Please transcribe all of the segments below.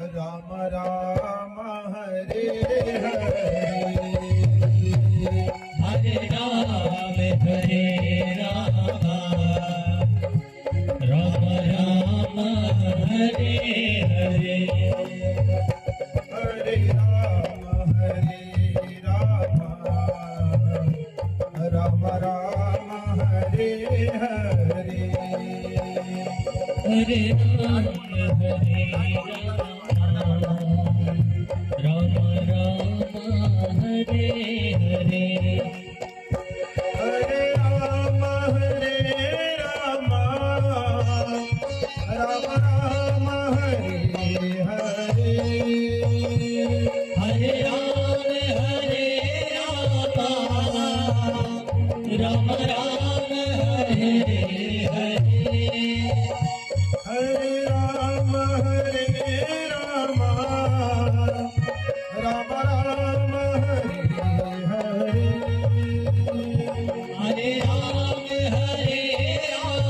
राम राम हरे हरे, हरे राम हरे राम, राम राम हरे हरे, हरे राम राम राम हरे हरे, हरे राम हरे राम, राम राम हरे हरे, हरे राम राम राम हरे हरे, हरे राम राम राम हरे हरे, हरे राम राम राम हरे हरे, हरे राम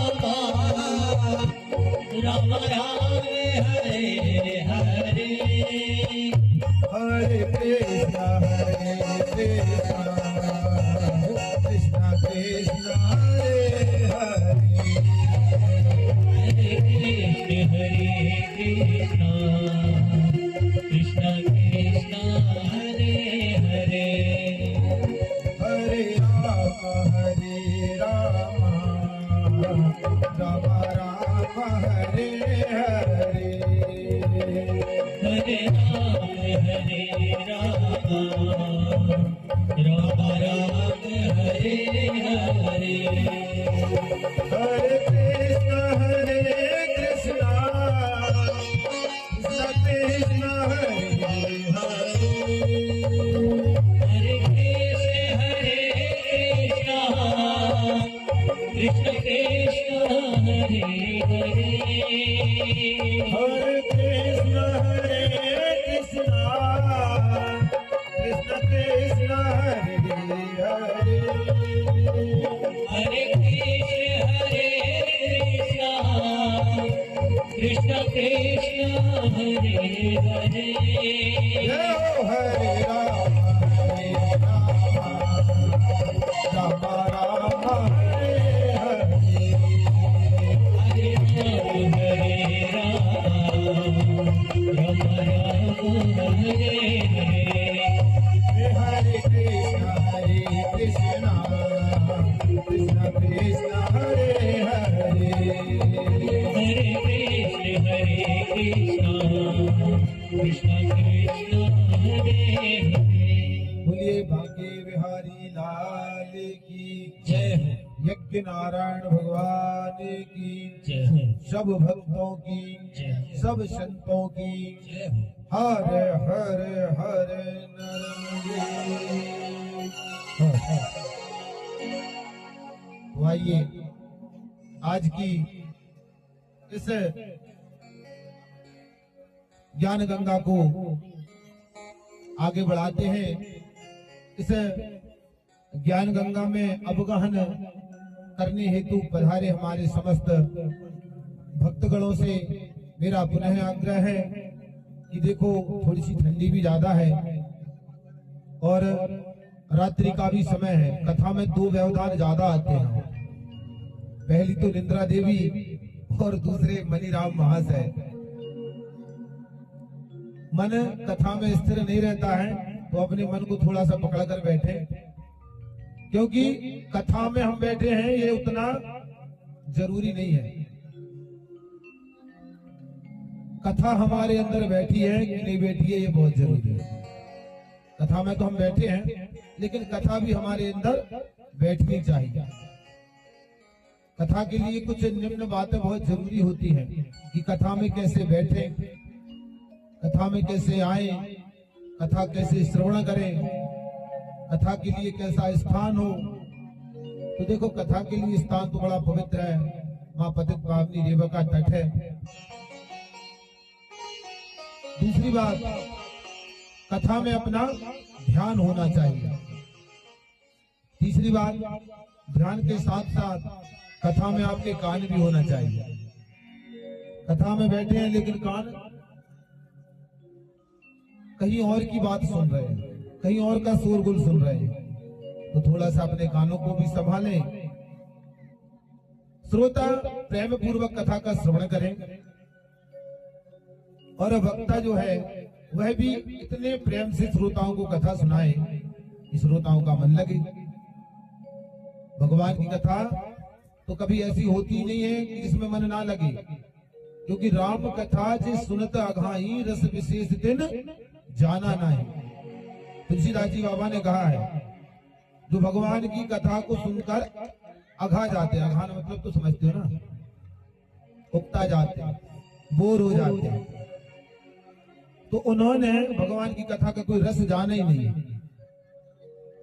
राम राम हरे हरे, हरे कृष्ण कृष्ण कृष्ण हरे हरे, हरे कृष्ण कृष्ण कृष्ण हरे हरे, हरे राम राम राम हरे हरे, हरे राम राम राम हरे हरे, हरे कृष्ण कृष्ण कृष्ण हरे हरे, हरे कृष्ण कृष्ण हरे हरे, हरे कृष्ण कृष्ण कृष्ण हरे हरे, हरे कृष्ण कृष्ण हरे हरे, जय हो हरे राम राम राम हरे हरे, हरे राम हरे हरे, हरे कृष्ण कृष्ण कृष्ण कृष्ण हरे हरे, हरे कृष्ण कृष्ण कृष्ण हरे हरे, बोलिए भाग्य विहारी लाल की जय हो, यज्ञ नारायण भगवान की जय हो, सब भक्तों की जय हो, सब संतों की जय हो। हर हर हर नरमगे। तो आइए आज की इस ज्ञान गंगा को आगे बढ़ाते हैं। इस ज्ञान गंगा में अवगाहन करने हेतु पधारे हमारे समस्त भक्तगणों से मेरा पुनः आग्रह है कि देखो थोड़ी सी ठंडी भी ज्यादा है और रात्रि का भी समय है। कथा में दो व्यवधान ज्यादा आते हैं, पहली तो निंद्रा देवी और दूसरे मनीराम महाशय। मन कथा में स्थिर नहीं रहता है तो अपने मन को थोड़ा सा पकड़ कर बैठे, क्योंकि कथा में हम बैठे हैं ये उतना जरूरी नहीं है। कथा हमारे अंदर बैठी है कि नहीं बैठी है ये बहुत जरूरी है। कथा में तो हम बैठे हैं लेकिन कथा भी हमारे अंदर बैठनी चाहिए। कथा के लिए कुछ निम्न बातें बहुत जरूरी होती हैं कि कथा में कैसे बैठे, कथा में कैसे आए, कथा कैसे श्रवण करें, कथा के लिए कैसा स्थान हो। तो देखो कथा के लिए स्थान तो बड़ा पवित्र है, मां पतित पावनी रेवका तट है। दूसरी बात, कथा में अपना ध्यान होना चाहिए। तीसरी बात, ध्यान के साथ साथ कथा में आपके कान भी होना चाहिए। कथा में बैठे हैं लेकिन कान कहीं और की बात सुन रहे हैं, कहीं और का शोरगुल सुन रहे हैं, तो थोड़ा सा अपने कानों को भी संभालें। श्रोता प्रेम पूर्वक कथा का श्रवण करें और वक्ता जो है वह भी इतने प्रेम से श्रोताओं को कथा सुनाए कि श्रोताओं का मन लगे। भगवान की कथा तो कभी ऐसी होती नहीं है कि जिसमें मन ना लगे, क्योंकि राम कथा जिस सुनत अघाई रस विशेष दिन जाना नहीं। तुलसीदास जी बाबा ने कहा है, जो भगवान की कथा को सुनकर अघा जाते हैं, अघाना मतलब तो समझते हो ना, उगता जाते हैं, बोर हो जाते हैं, तो उन्होंने भगवान की कथा का कोई रस जाना ही नहीं है।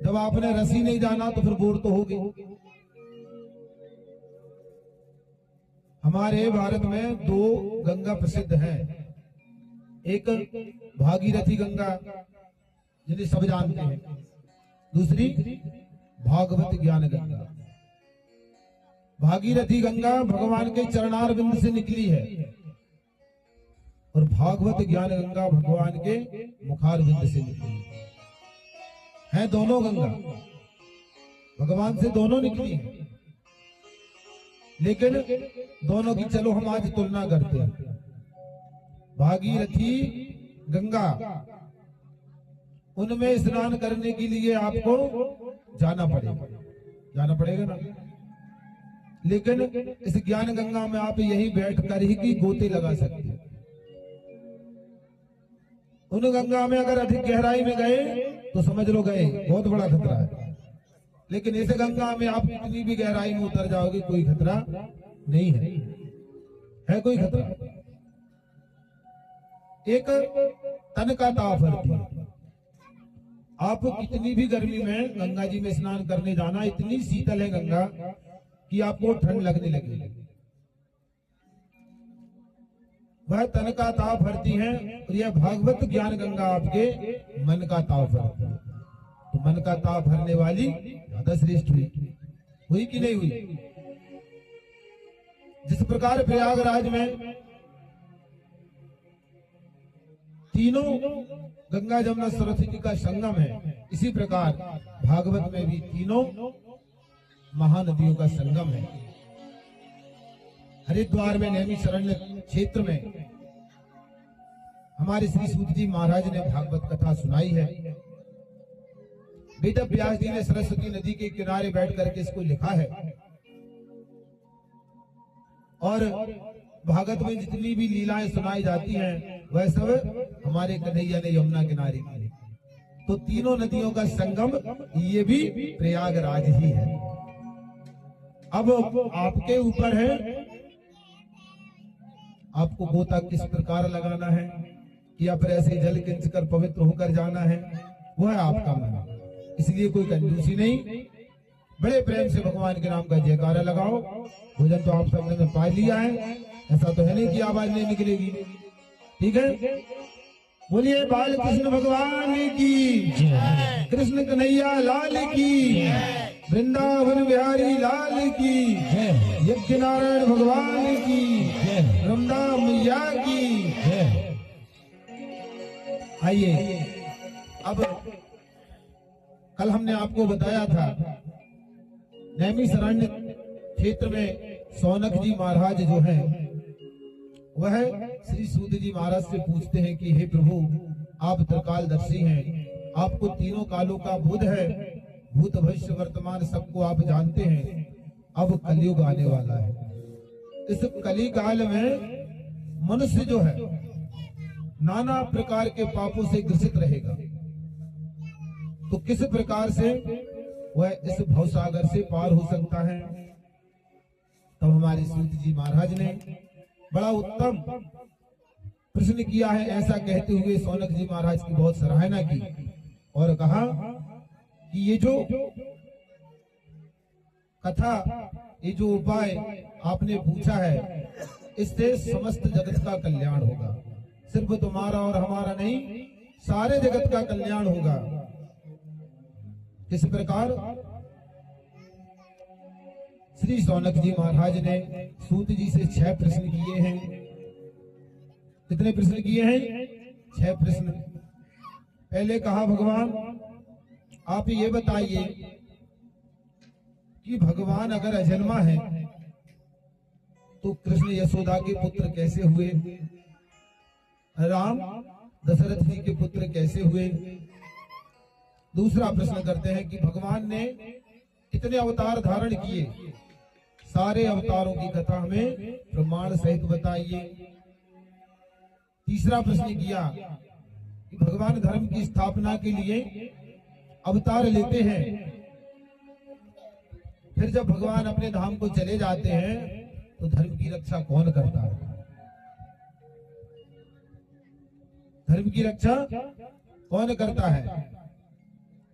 जब आपने रस ही नहीं जाना तो फिर बोर तो होगे। हमारे भारत में दो गंगा प्रसिद्ध हैं, एक भागीरथी गंगा जिन्हें सब जानते हैं, दूसरी भागवत ज्ञान गंगा। भागीरथी गंगा भगवान के चरणारविंद से निकली है और भागवत ज्ञान गंगा भगवान के मुखारविंद से निकली है। दोनों गंगा भगवान से दोनों निकली है, लेकिन दोनों की चलो हम आज तुलना करते हैं। भागीरथी गंगा, उनमें स्नान करने के लिए आपको जाना पड़ेगा ना, लेकिन इस ज्ञान गंगा में आप यहीं बैठ कर ही की गोते लगा सकते हैं। उन गंगा में अगर अधिक गहराई में गए तो समझ लो गए, बहुत बड़ा खतरा है। लेकिन इस गंगा में आप कितनी भी गहराई में उतर जाओगे कोई खतरा नहीं है कोई खतरा। एक तन का ताप हरती है। आप कितनी भी गर्मी में गंगा जी में स्नान करने जाना, इतनी शीतल है गंगा कि आपको ठंड लगने लगेगी। वह तन का ताप हरती है और यह भागवत ज्ञान गंगा आपके मन का ताप हरती है। तो मन का ताप हरने वाली ज्यादा श्रेष्ठ हुई कि नहीं हुई? जिस प्रकार प्रयागराज में तीनों गंगा जमुना सरस्वती का संगम है, इसी प्रकार भागवत में भी तीनों महानदियों का संगम है। हरिद्वार में नैमिषारण्य क्षेत्र में हमारे श्री सूत जी महाराज ने भागवत कथा सुनाई है। वेद व्यास जी ने सरस्वती नदी के किनारे बैठ करके इसको लिखा है। और भागवत में जितनी भी लीलाएं सुनाई जाती हैं वह सब हमारे कन्हैया ने यमुना किनारे की। तो तीनों नदियों का संगम ये भी प्रयागराज ही है। अब आपके ऊपर है, आपको गोता किस प्रकार लगाना है या फिर ऐसे जल किंच कर पवित्र होकर जाना है, वह आपका मन। इसलिए कोई कंजूसी नहीं, बड़े प्रेम से भगवान के नाम का जयकारा लगाओ। भोजन तो आप सबने में पा लिया है, ऐसा तो है नहीं कि आवाज नहीं निकलेगी। ठीक है, बोलिए बाल कृष्ण भगवान की, कृष्ण कन्हैया लाल की, वृंदावन बिहारी लाल की, यज्ञ नारायण भगवान की, रमदा मैया की। आइए, अब कल हमने आपको बताया था नैमिषारण्य क्षेत्र में सौनक जी महाराज जो हैं वह श्री सूत जी महाराज से पूछते हैं कि हे प्रभु, आप त्रिकालदर्शी हैं, आपको तीनों कालों का बोध है, भूत भविष्य वर्तमान सबको आप जानते हैं। अब कलयुग आने वाला है। इस कली काल में मनुष्य जो है नाना प्रकार के पापों से ग्रसित रहेगा। तो किस प्रकार से वह इस भवसागर से पार हो सकता है? तब हमारे सूत जी महाराज ने बड़ा उत्तम प्रश्न किया है। ऐसा कहते हुए सौनक जी महाराज की बहुत सराहना की और कहा कि ये जो कथा, ये जो उपाय आपने पूछा है, इससे समस्त जगत का कल्याण होगा। सिर्फ तुम्हारा और हमारा नहीं, सारे जगत का कल्याण होगा। किस प्रकार? श्री सौनक जी महाराज ने सूत जी से 6 प्रश्न किए हैं। कितने प्रश्न किए हैं? 6 प्रश्न। पहले कहा भगवान आप ये बताइए कि भगवान अगर अजन्मा है तो कृष्ण यशोदा के पुत्र कैसे हुए, राम दशरथ जी के पुत्र कैसे हुए। दूसरा प्रश्न करते हैं कि भगवान ने कितने अवतार धारण किए, सारे अवतारों की कथा हमें प्रमाण सहित बताइए। तीसरा प्रश्न किया कि भगवान धर्म की स्थापना के लिए अवतार लेते हैं, फिर जब भगवान अपने धाम को चले जाते हैं तो धर्म की रक्षा कौन करता है, धर्म की रक्षा कौन करता है।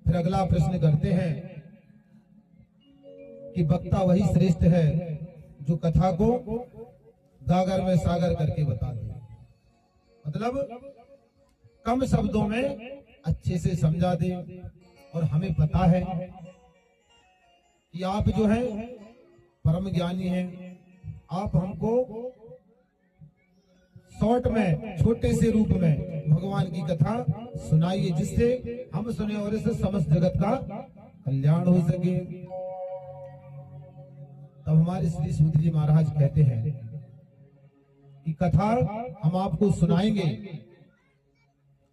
फिर अगला प्रश्न करते हैं कि वक्ता वही श्रेष्ठ है जो कथा को गागर में सागर करके बता दे, मतलब कम शब्दों में अच्छे से समझा दे। और हमें पता है कि आप जो है परम ज्ञानी हैं, आप हमको शॉर्ट में छोटे से रूप में भगवान की कथा सुनाइए, जिससे हम सुने और इससे समस्त जगत का कल्याण हो सके। तब हमारे श्री सूत जी महाराज कहते हैं कि कथा हम आपको सुनाएंगे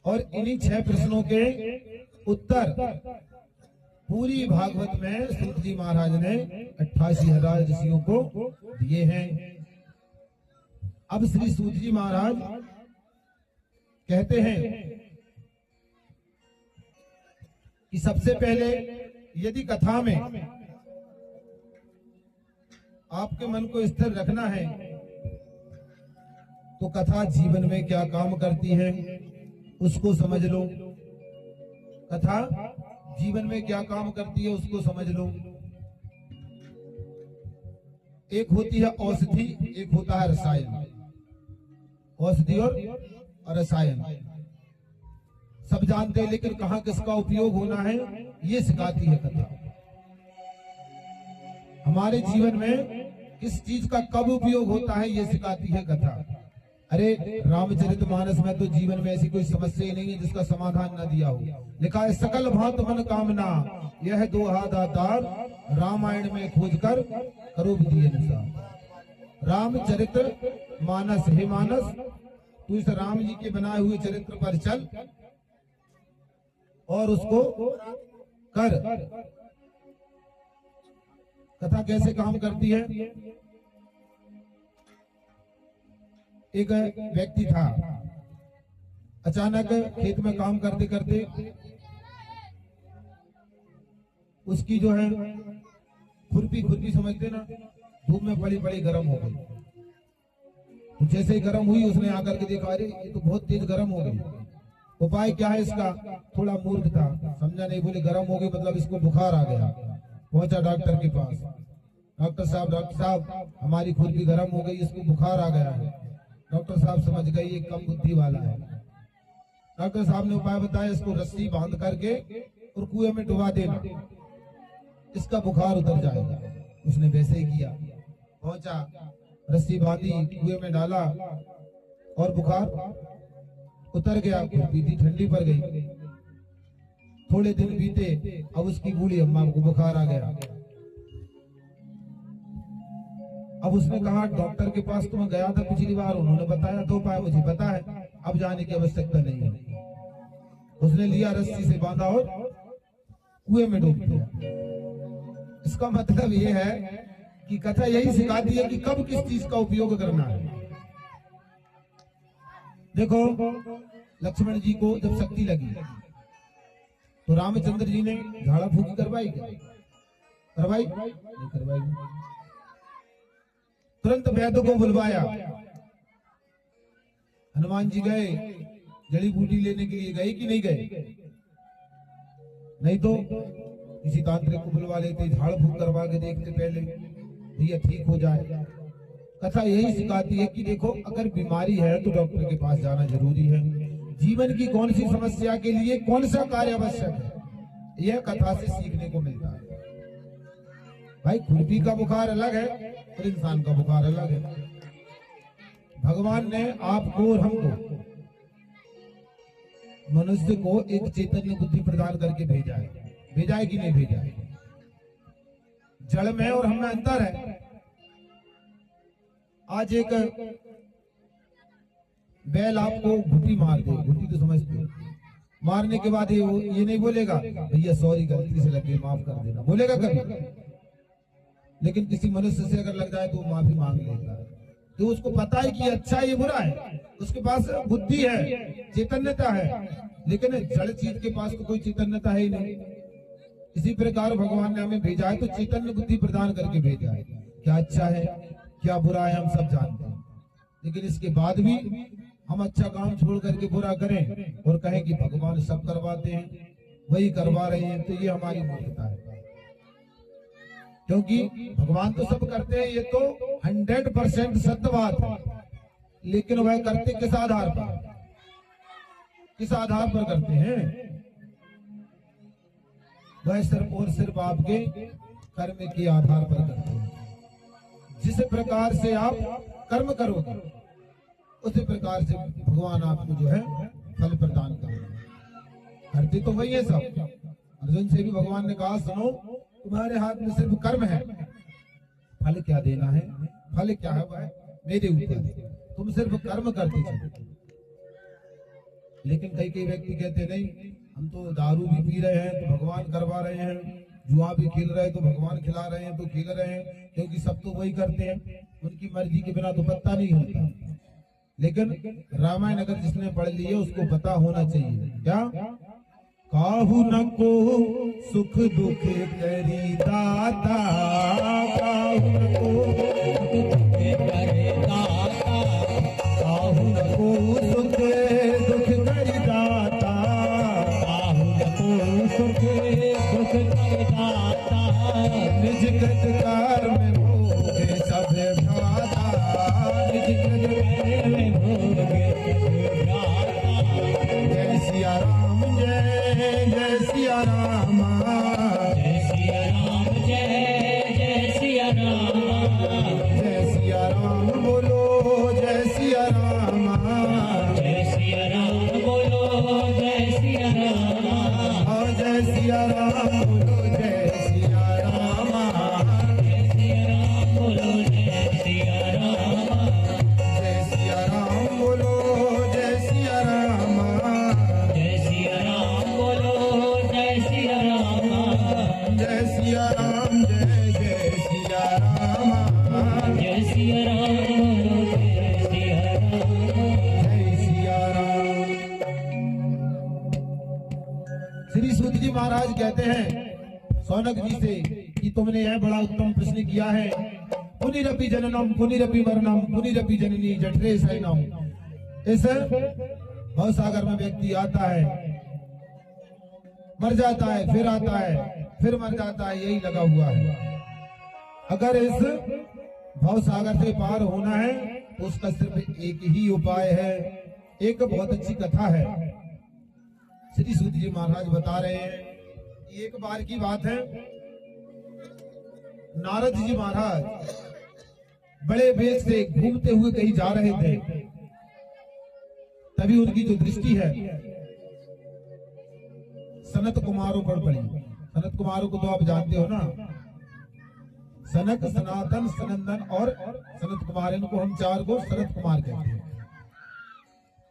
और इन्हीं 6 प्रश्नों के उत्तर पूरी भागवत में सूत जी महाराज ने 88,000 ऋषियों को दिए हैं। अब श्री सूत जी महाराज कहते हैं कि सबसे पहले यदि कथा में आपके मन को स्थिर रखना है तो कथा जीवन में क्या काम करती है उसको समझ लो। कथा जीवन में क्या काम करती है उसको समझ लो। एक होती है औषधि, एक होता है रसायन। औषधि और रसायन सब जानते हैं, लेकिन कहाँ किसका उपयोग होना है ये सिखाती है कथा। हमारे जीवन में किस चीज का कब उपयोग होता है ये सिखाती है कथा। अरे रामचरितमानस में तो जीवन में ऐसी कोई समस्या ही नहीं है जिसका समाधान न दिया हो। लिखा है सकल भांत मन कामना यह दोहा दातार रामायण में खोज कर करो विधि अनुसार। रामचरित मानस, हे मानस तू इस राम जी के बनाए हुए चरित्र पर चल और उसको कर। कथा कैसे काम करती है। एक व्यक्ति था, अचानक खेत में काम करते करते उसकी जो है खुरपी समझते ना, धूप में पड़ी पड़ी गर्म हो गई। तो जैसे ही गर्म हुई उसने आकर के देखा, अरे ये तो बहुत तेज गर्म हो गई। उपाय क्या है इसका, थोड़ा मूर्ख था, समझा नहीं, बोले गर्म हो गई मतलब इसको बुखार आ गया। पहुंचा डॉक्टर के पास, डॉक्टर साहब हमारी खुरपी गर्म हो गई, इसको बुखार आ गया है। डॉक्टर साहब समझ गए ये कम बुद्धि वाला है। डॉक्टर साहब ने उपाय बताया, इसको रस्सी बांध करके और कुएं में डुबा देना, इसका बुखार उतर जाएगा। उसने वैसे ही किया, पहुंचा, रस्सी बांधी, कुएं में डाला और बुखार उतर गया। खुरपी ठंडी पड़ गई। थोड़े दिन बीते, अब उसकी बूढ़ी अम्मा को बुखार आ गया। अब उसने कहा डॉक्टर के पास तो मैं गया था पिछली बार, उन्होंने बताया तो उपाय मुझे पता है, अब जाने की आवश्यकता नहीं है। उसने लिया, रस्सी से बांधा और कुएं में डूब दिया। इसका मतलब ये है कि कथा यही सिखाती है कि कब किस चीज का उपयोग करना है। देखो लक्ष्मण जी को जब शक्ति लगी तो रामचंद्र जी ने झाड़ा फूकी करवाई क्या, करवाई नहीं करवाई। तुरंत वैद्य को बुलवाया। हनुमान जी गए, जड़ी बूटी लेने के लिए गए कि नहीं गए, नहीं तो किसी तांत्रिक को बुलवा लेते, झाड़ फूक करवा के देखते पहले भैया ठीक हो जाए। कथा यही सिखाती है कि देखो अगर बीमारी है तो डॉक्टर के पास जाना जरूरी है। जीवन की कौन सी समस्या के लिए कौन सा कार्य आवश्यक है, यह कथा से सीखने को मिलता है। भाई खुरपी का बुखार अलग है और इंसान का बुखार अलग है। भगवान ने आपको और हमको मनुष्य को एक चैतन्य बुद्धि प्रदान करके भेजा है। भेजा है कि नहीं भेजा है? जड़ में और हम में अंतर है। आज एक बैल आपको घुटी मार दे, घुटी तो समझते हो, मारने के बाद ये नहीं बोलेगा भैया सॉरी गलती से लग गई माफ कर देना, बोलेगा कभी? लेकिन किसी मनुष्य से अगर लग जाए तो वो माफी मांग लेगा। तो उसको पता है कि अच्छा ये बुरा है, उसके पास बुद्धि है, चैतन्यता है। लेकिन जड़ चीज के पास तो कोई चैतन्यता है ही नहीं। इसी प्रकार भगवान ने हमें भेजा है तो चैतन्य बुद्धि प्रदान करके भेजा है। क्या अच्छा है क्या बुरा है हम सब जानते हैं, लेकिन इसके बाद भी हम अच्छा काम छोड़ करके बुरा करें और कहें कि भगवान सब करवाते हैं, वही करवा रहे हैं, तो ये हमारी मूर्खता है। क्योंकि भगवान तो सब करते हैं, ये तो 100% सत्य बात है। लेकिन वह करते किस आधार पर, किस आधार पर करते हैं? वह सिर्फ और सिर्फ आपके कर्म के आधार पर करते हैं। जिस प्रकार से आप कर्म करोगे उसी प्रकार से भगवान आपको जो है फल प्रदान करेंगे। करते तो वही है सब। अर्जुन से भी भगवान ने कहा सुनो, तुम्हारे हाथ में सिर्फ कर्म है, फल क्या देना है, फल क्या है वह मेरे ऊपर है, तुम सिर्फ कर्म करते चलो। लेकिन कई व्यक्ति कहते नहीं, हम तो दारू भी पी रहे हैं तो भगवान करवा रहे हैं, जुआ भी खेल रहे हैं तो भगवान खिला रहे हैं, तो खेल रहे हैं क्योंकि सब तो वही करते हैं, उनकी मर्जी के बिना तो पत्ता नहीं होता। लेकिन रामायण अगर जिसने पढ़ ली है उसको पता होना चाहिए क्या, काहू न को सुख दुख करी दाता, काहू न को सुख करे दाता, काहू न को सुख दुख करी दाता, काहू न को सुख दुख करी दाता, निज कृतकार में भोगे सब भ्राता, निज कृतकार में भोगे सब भ्राता। जय सिया राम जय सिया राम, जय सिया राम जय सिया राम, जय सिया राम बोलो जय सिया राम, जय सिया राम बोलो जय सिया राम, और जय सिया राम बोलो जय सिया राम, जय सिया राम बोलो जय सिया राम, जय सिया राम बोलो जय सिया राम, जय सिया राम बोलो जय सिया राम, जय सिया राम जय सिया राम, जय सिया राम बोलो जय सिया राम, जय सिया राम। श्री सूत जी महाराज कहते हैं सौनक जी से कि तुमने यह बड़ा उत्तम प्रश्न किया है, पुनिरपि जननम पुनिरपि मरणम पुनिरपि जननी जठरे शयनम। इस भवसागर में व्यक्ति आता है, मर जाता है, फिर आता है, फिर मर जाता है, यही लगा हुआ है। अगर इस भवसागर से पार होना है तो उसका सिर्फ एक ही उपाय है। एक बहुत अच्छी कथा है, श्री सूत जी महाराज बता रहे हैं। एक बार की बात है, नारद जी महाराज बड़े वेग से घूमते हुए कहीं जा रहे थे। तभी उनकी जो दृष्टि है सनत कुमारों पर पड़ी। सनत कुमारों को तो आप जानते हो ना, सनक, सनातन, सनंदन और सनत कुमार, इनको हम चार को सनत कुमार कहते हैं।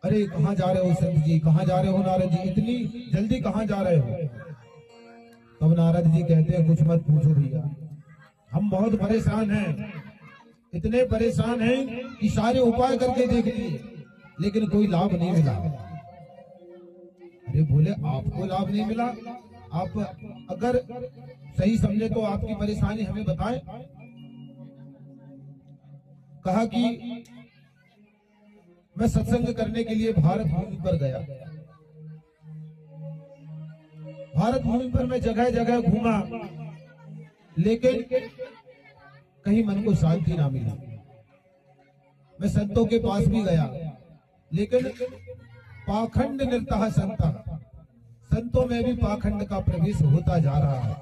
अरे कहाँ जा रहे हो संत जी, कहाँ जा रहे हो नारद जी, इतनी जल्दी कहाँ जा रहे हो? तब नारद जी कहते हैं कुछ मत पूछो भैया, हम बहुत परेशान हैं, इतने परेशान हैं कि सारे उपाय करके देख लिए लेकिन कोई लाभ नहीं मिला। अरे बोले आपको लाभ नहीं मिला? आप अगर सही समझे तो आपकी परेशानी हमें बताएं। कहा कि मैं सत्संग करने के लिए भारत भूमि पर गया। भारत भूमि पर मैं जगह जगह घूमा लेकिन कहीं मन को शांति ना मिली। मैं संतों के पास भी गया लेकिन पाखंड निर्तः संता, संतों में भी पाखंड का प्रवेश होता जा रहा है।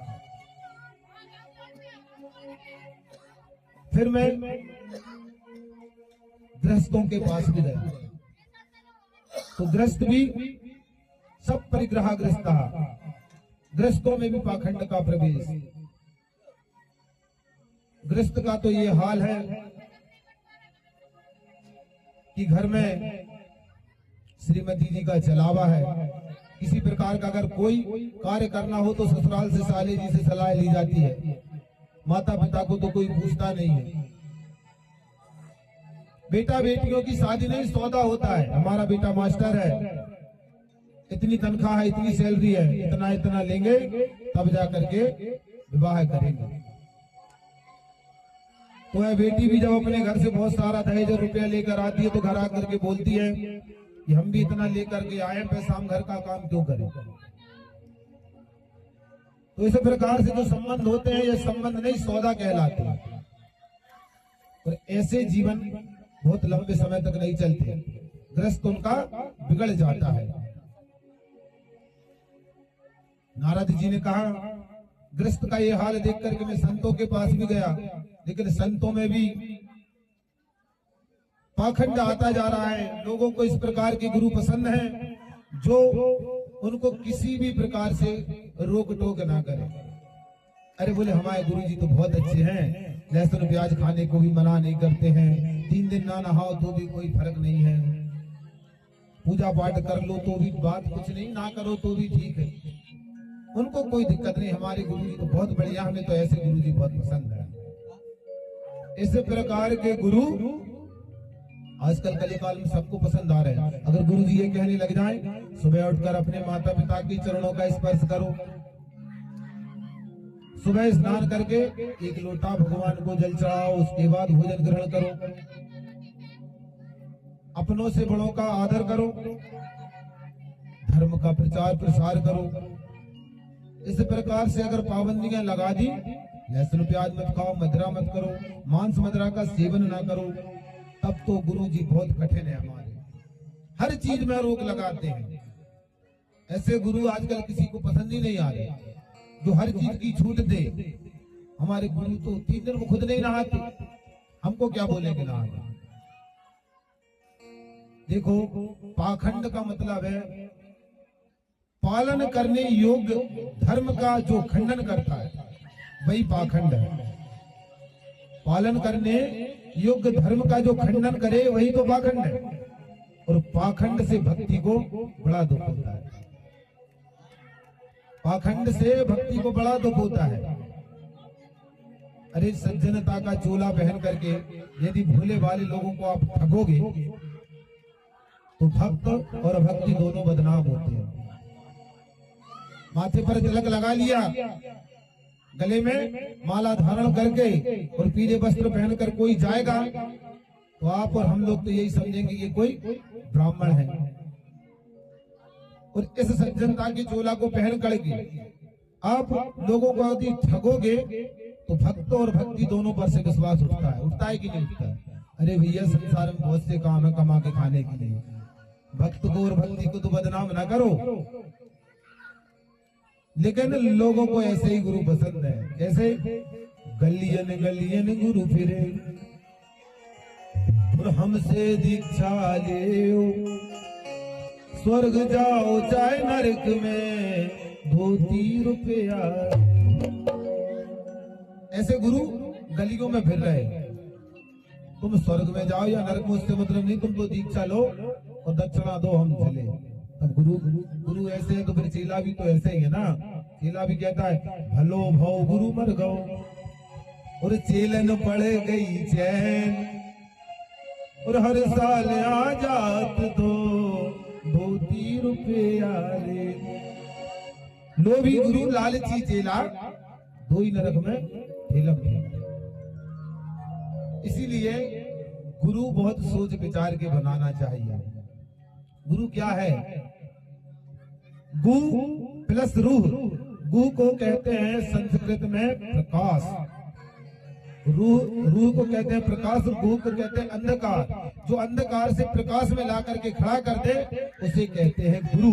फिर मैं गृहस्थों के पास भी गया तो गृहस्थ भी सब परिग्रह ग्रस्ता, ग्रस्तों में भी पाखंड का प्रवेश। ग्रस्त का तो ये हाल है कि घर में श्रीमती जी का चलावा है, किसी प्रकार का अगर कोई कार्य करना हो तो ससुराल से साले जी से सलाह ली जाती है, माता पिता को तो कोई पूछता नहीं है। बेटा बेटियों की शादी नहीं, सौदा होता है। हमारा बेटा मास्टर है, इतनी तनख्वाह है, इतनी सैलरी है, इतना इतना लेंगे तब जा करके विवाह करेंगे। तो वह बेटी भी जब अपने घर से बहुत सारा दहेज रुपया लेकर आती है तो घर आकर के बोलती है कि हम भी इतना लेकर के आए, पैसा हम घर का काम क्यों करें। तो इस प्रकार से जो संबंध होते हैं ये संबंध नहीं, सौदा कहलाते हैं। और ऐसे जीवन बहुत लंबे समय तक नहीं चलते, ग्रस्त उनका बिगड़ जाता है। नारद जी ने कहा ग्रस्त का ये हाल देख करके मैं संतों के पास भी गया, लेकिन संतों में भी पाखंड आता जा रहा है। लोगों को इस प्रकार के गुरु पसंद हैं जो उनको किसी भी प्रकार से रोक टोक ना करे। अरे बोले हमारे गुरु जी तो बहुत अच्छे हैं, लहसुन प्याज खाने को भी मना नहीं करते हैं, 3 दिन ना नहाओ तो भी कोई फर्क नहीं है, पूजा पाठ कर लो तो भी बात कुछ नहीं, ना करो तो भी ठीक है, उनको कोई दिक्कत नहीं। हमारे गुरु जी तो बहुत बढ़िया, हमें तो ऐसे गुरु जी बहुत पसंद है। इस प्रकार के गुरु आजकल कलिकाल में सबको पसंद आ रहे हैं। अगर गुरु जी ये कहने लग जाएं, सुबह उठकर अपने माता पिता के चरणों का स्पर्श करो, सुबह स्नान करके 1 लोटा भगवान को जल चढ़ाओ, उसके बाद भोजन ग्रहण करो, अपनों से बड़ों का आदर करो, धर्म का प्रचार प्रसार करो। इस प्रकार से अगर पाबंदियां लगा दी, लहसुन प्याज मत खाओ, मदिरा मत करो, मांस मदिरा का सेवन ना करो, तब तो गुरु जी बहुत कठिन है हमारे, हर चीज में रोक लगाते हैं। ऐसे गुरु आजकल किसी को पसंद ही नहीं आ रहे, जो हर चीज की छूट दे। हमारे गुरु तो 3 दिन वो खुद नहीं नहाते, हमको क्या बोलेंगे नहाने। देखो पाखंड का मतलब है पालन करने योग्य धर्म का जो खंडन करता है, वही पाखंड है। पालन करने योग्य धर्म का जो खंडन करे वही तो पाखंड है। और पाखंड से भक्ति को बड़ा दुख होता है, पाखंड से भक्ति को बड़ा दुख होता है। अरे सज्जनता का चोला पहन करके यदि भोले वाले लोगों को आप ठगोगे तो भक्त और भक्ति दोनों बदनाम होते हैं। माथे पर तिलक लगा लिया, गले में माला धारण करके और पीले वस्त्र पहनकर कोई जाएगा तो आप और हम लोग तो यही समझेंगे ये कोई ब्राह्मण है। और इस सज्जनता की चोला को पहन करके आप लोगों को यदि ठगोगे तो भक्त और भक्ति दोनों पर से विश्वास उठता है कि नहीं उठता है। अरे भैया संसार में बहुत से काम है कमा के खाने के लिए, भक्त को और भक्ति को तो बदनाम ना करो। लेकिन लोगों को ऐसे ही गुरु पसंद है, जैसे गलियन गलियन गुरु फिरे और हमसे दीक्षा ले, स्वर्ग जाओ चाहे नरक में धोती रुपया। ऐसे गुरु गलियों में फिर रहे, तुम स्वर्ग में जाओ या नरक में उससे मतलब नहीं, तुम तो दीक्षा लो और दक्षिणा दो, हम चले। तब गुरु ऐसे है तो फिर चेला भी तो ऐसे ही है ना। चेला भी कहता है भलो भव गुरु मर गो, और चेलन पड़ गई चैन, और हर साल आ जात दो धोती रुपया रे। लोभी गुरु लालची चेला, दो ही नरक में ठेलम। इसीलिए गुरु बहुत सोच विचार के बनाना चाहिए। गुरु क्या है? गु प्लस रूह। गु को कहते हैं संस्कृत में प्रकाश, रूह को कहते हैं प्रकाश, गु को कहते हैं अंधकार। जो अंधकार से प्रकाश में ला करके खड़ा कर दे उसे कहते हैं गुरु।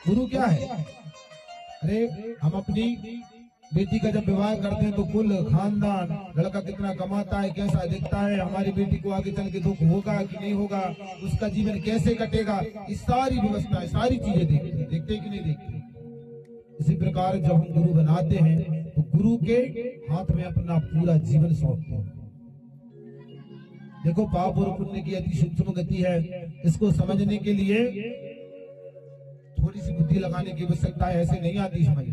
गुरु क्या है? अरे हम अपनी बेटी का जब विवाह करते हैं तो कुल खानदान, लड़का कितना कमाता है, कैसा दिखता है, हमारी बेटी को आगे चल के दुख होगा कि नहीं होगा, उसका जीवन कैसे कटेगा, ये सारी व्यवस्था, सारी चीजें देखते कि नहीं देखते। इसी प्रकार जब हम गुरु बनाते हैं तो गुरु के हाथ में अपना पूरा जीवन सौंपते हैं। देखो, पाप और पुण्य की अति सूक्ष्म गति है, इसको समझने के लिए थोड़ी सी बुद्धि लगाने की आवश्यकता है, ऐसे नहीं आती समझ।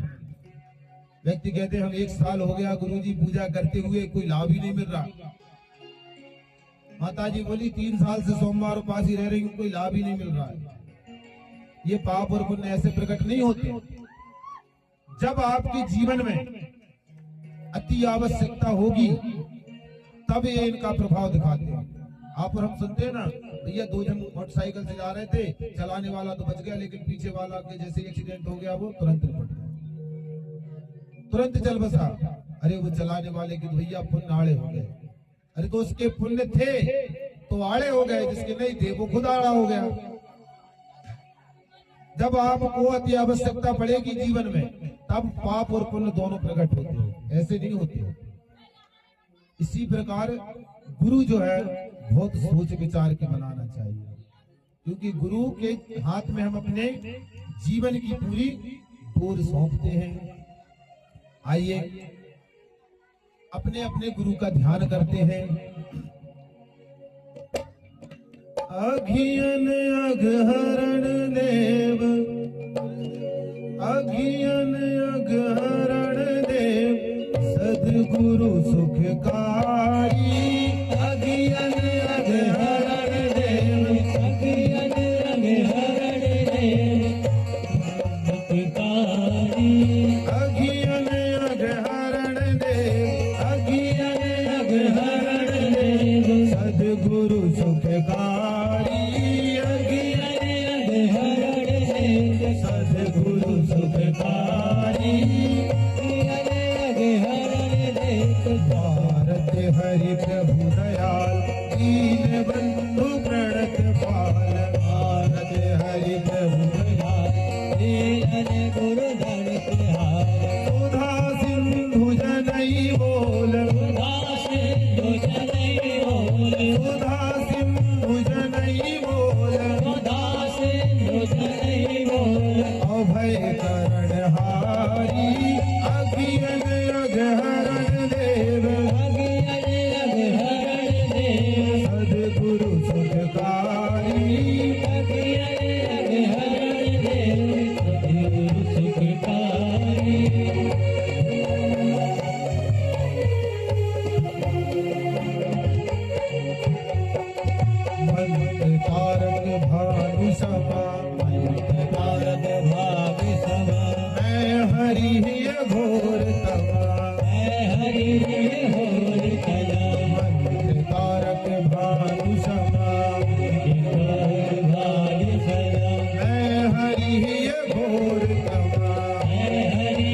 व्यक्ति कहते हैं हम 1 साल हो गया गुरुजी पूजा करते हुए, कोई लाभ ही नहीं मिल रहा। माता जी बोली 3 साल से सोमवार उपास ही रह रही हूं, कोई लाभ ही नहीं मिल रहा है। ये पाप और पुण्य ऐसे प्रकट नहीं होते। जब आपके जीवन में अति आवश्यकता होगी तब ये इनका प्रभाव दिखाते हैं। आप और हम सुनते हैं ना, भैया 2 जन मोटरसाइकिल से जा रहे थे, चलाने वाला तो बच गया लेकिन पीछे वाला के जैसे एक्सीडेंट हो गया वो तुरंत निपट गया, तुरंत चल बसा। अरे वो चलाने वाले के भैया पुण्य आड़े हो गए। अरे तो उसके पुण्य थे तो आड़े हो गए, जिसके नहीं थे वो खुद आड़ा हो गया। जब आपको अति आवश्यकता पड़ेगी जीवन में तब पाप और पुण्य दोनों प्रकट होते हैं, ऐसे नहीं होते। इसी प्रकार गुरु जो है बहुत सोच विचार के बनाना चाहिए, क्योंकि गुरु के हाथ में हम अपने जीवन की पूरी डोर सौंपते हैं। आइए अपने अपने गुरु का ध्यान करते हैं। अघियन अघहरण देव, अघियन अघहरण देव, सद्गुरु सुखकारी। अघियन अघहरण देव, अघियन अघहरण देव सुखकारी। अघियन अघहरण देव, अघियन अघहरण देव, सद्गुरु सुखकारी। अघियन अघहरण देव, सद्गुरु सुखकारी। भारत हरि प्रभु दयाल, दीन बंधु प्रणत पाल। भारत हरि प्रभु दयाल, दीन गुरु धर तिहार। सुधा सिंधु जनई बोल, सुधा सिंधु जनई बोल, सुधा सिंधु जनई बोल, सुधा सिंधु जनई बोल। अभय करण हारी। अघियन अघहरण देव, अघियन अघहरण देव, सद्गुरु सुखकारी। अघियन अघहरण देव, सद्गुरु सुखकारी। मंत्र तारक भानु समा, मंत्र तारक भाग समा, मैं हरि घोर तमा। मैं हरि होर कला। मंत्र तारक भानु समा, भाग समा, मैं हरि घोर तमा। मैं हरि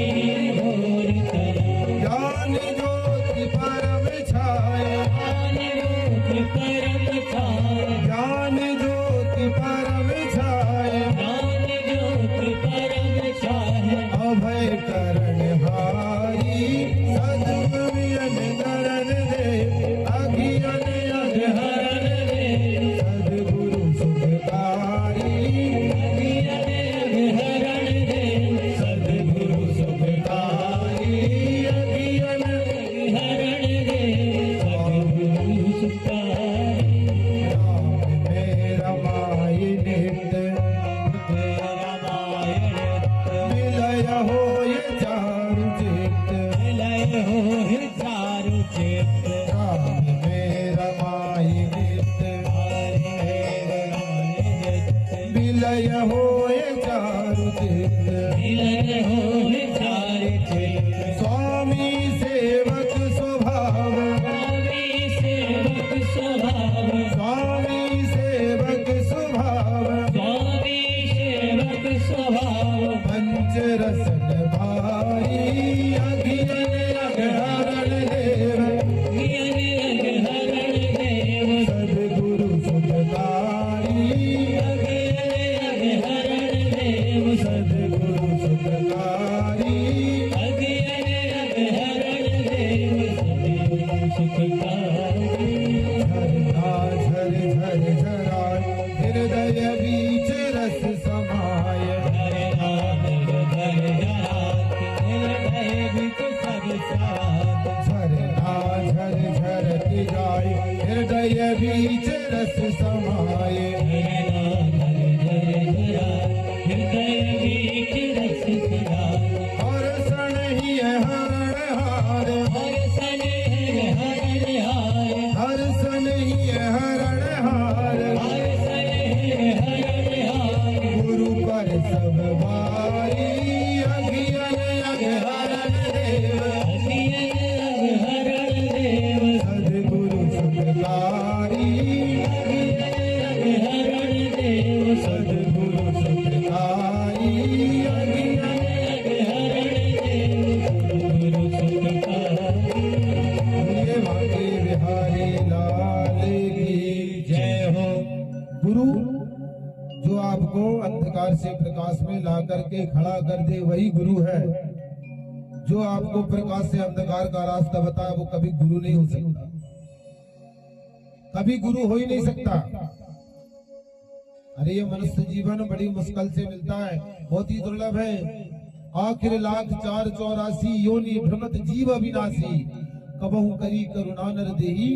होर कला। ज्ञान ज्योति परम छाय, ज्ञान ज्योति परम छाय, ज्ञान ज्योति परम छाय। ज्ञान ज्योति परम छाय। अभय करण हारी, सद्गुरुयन करण देव। अघियन अघहरण देव, सद्गुरु सुखकारी। अघियन अघहरण देव, सद्गुरु सुखकारी। अघियन अघहरण देव, सद्गुरु सुखकारी। राम मेरा माय नित्य, रामायण विलय होय चारु चित्त। लय हो चारु चित्त। राम मेरा माय नित्य, विलय होय चारु चित्त। मिलन हो चारु चित्त। स्वामी सेवक स्वभाव, स्वामी सेवक स्वभाव, स्वामी सेवक स्वभाव। स्वामी सेवक स्वभाव। पंच रसन भाई। अघियन अघहरण देव, अघियन अघहरण देव, सद्गुरु सुखकारी। अघियन अघहरण बीच रस समाये। हृदय बीच रस समाये। हर सन ही हरण हार, हर सन हरण हार। हर सन ही हरण हार, हर सन हरण हार। गुरु पर सब बारी, अगियन अघहरण देव। अगियन अघहरण देव। सद्गुरु सुखकारी, अगियन अघहरण देव। सद्गुरु सुखकारी, अगियन। गुरु सुखकारी। बोलिए भाग्य बिहारी लाल की जय हो। गुरु जो आपको अंधकार से प्रकाश में ला करके खड़ा कर दे वही गुरु है। जो आपको प्रकाश से अंधकार का रास्ता बताए वो कभी गुरु नहीं हो सकता, कभी गुरु हो ही नहीं सकता। अरे ये मनुष्य जीवन बड़ी मुश्किल से मिलता है, बहुत ही दुर्लभ है। आखिर लाख 484 योनि भ्रमत जीव अविनाशी, कबहू करी करुणा नर देही,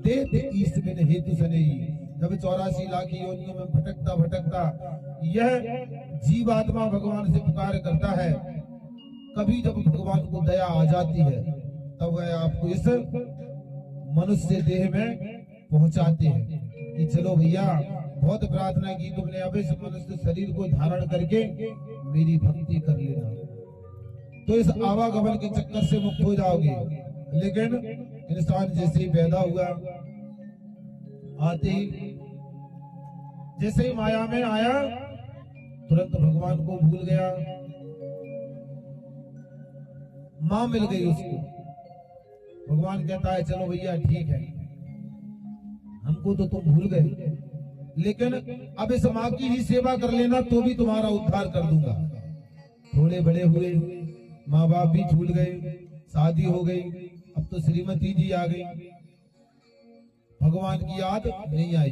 देत ईश बिन हेतु सनेही। जब 84 लाख योनियों में भटकता भटकता यह जीवात्मा भगवान से पुकार करता है, कभी जब भगवान को दया आ जाती है तब वह आपको इस मनुष्य देह में पहुंचाते हैं कि चलो भैया, बहुत प्रार्थना की तुमने, अब इस मनुष्य शरीर को धारण करके मेरी भक्ति कर लेना, तो इस आवागमन के चक्कर से मुक्त हो जाओगे। लेकिन इंसान जैसे ही पैदा हुआ, आते ही जैसे ही माया में आया, तुरंत भगवान को भूल गया। माँ मिल गई उसको। भगवान कहता है चलो भैया ठीक है, हमको तो तुम भूल गए, लेकिन अब इस माँ की ही सेवा कर लेना तो भी तुम्हारा उद्धार कर दूंगा। थोड़े बड़े हुए, माँ बाप भी छूट गए, शादी हो गई, अब तो श्रीमती जी आ गई, भगवान की याद नहीं आई।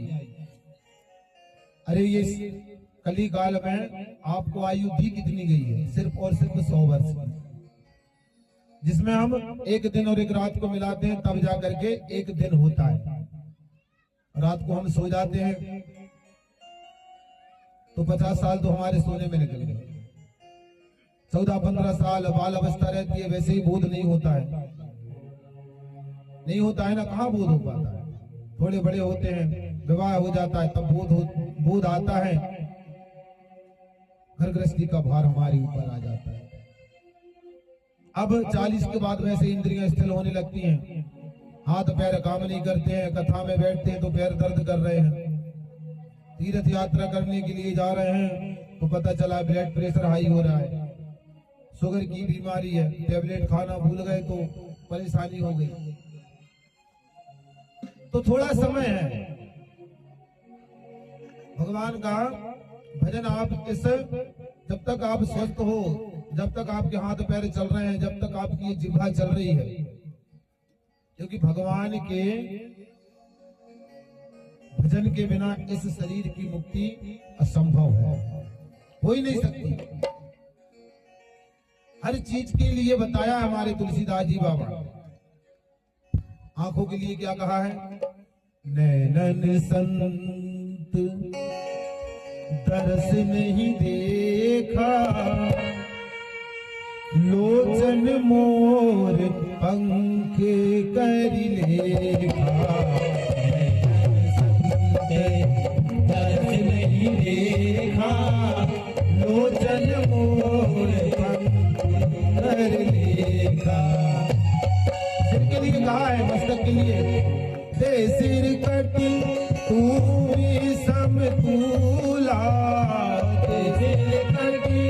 अरे ये कली काल में आपको आयु भी कितनी गई है, सिर्फ और सिर्फ 100 वर्ष की, जिसमें हम एक दिन और एक रात को मिलाते हैं तब जाकर के एक दिन होता है। रात को हम सो जाते हैं तो 50 साल तो हमारे सोने में निकल गए। 14-15 साल बाल अवस्था रहती है, वैसे ही बोध नहीं होता है, नहीं होता है ना, कहाँ बोध हो पाता है। थोड़े बड़े होते हैं, विवाह हो जाता है, तब बोध आता है, घर गृहस्थी का भार हमारे ऊपर आ जाता है। अब 40 के बाद वैसे इंद्रियां स्थिर होने लगती हैं, हाथ पैर काम नहीं करते हैं, कथा में बैठते हैं तो पैर दर्द कर रहे हैं, तीर्थ यात्रा करने के लिए जा रहे हैं तो पता चला ब्लड प्रेशर हाई हो रहा है, शुगर की बीमारी है, टेबलेट खाना भूल गए तो परेशानी हो गई। तो थोड़ा समय है, भगवान का भजन आप इस, जब तक आप स्वस्थ हो, जब तक आपके हाथ पैर चल रहे हैं, जब तक आपकी जिह्वा चल रही है, क्योंकि भगवान के भजन के बिना इस शरीर की मुक्ति असंभव है, हो ही नहीं सकती। हर चीज के लिए बताया हमारे तुलसीदास जी बाबा। आंखों के लिए क्या कहा है? नैनन संत दर्श नहीं देखा, लोचन मोर पंख कर लेखा। दर्श नहीं देखा, लोचन मोर पंख कर लेखा। सिर के लिए कहा है, मस्तक के लिए, दे सिर कटी तू भी समतूला, दे सिर कटी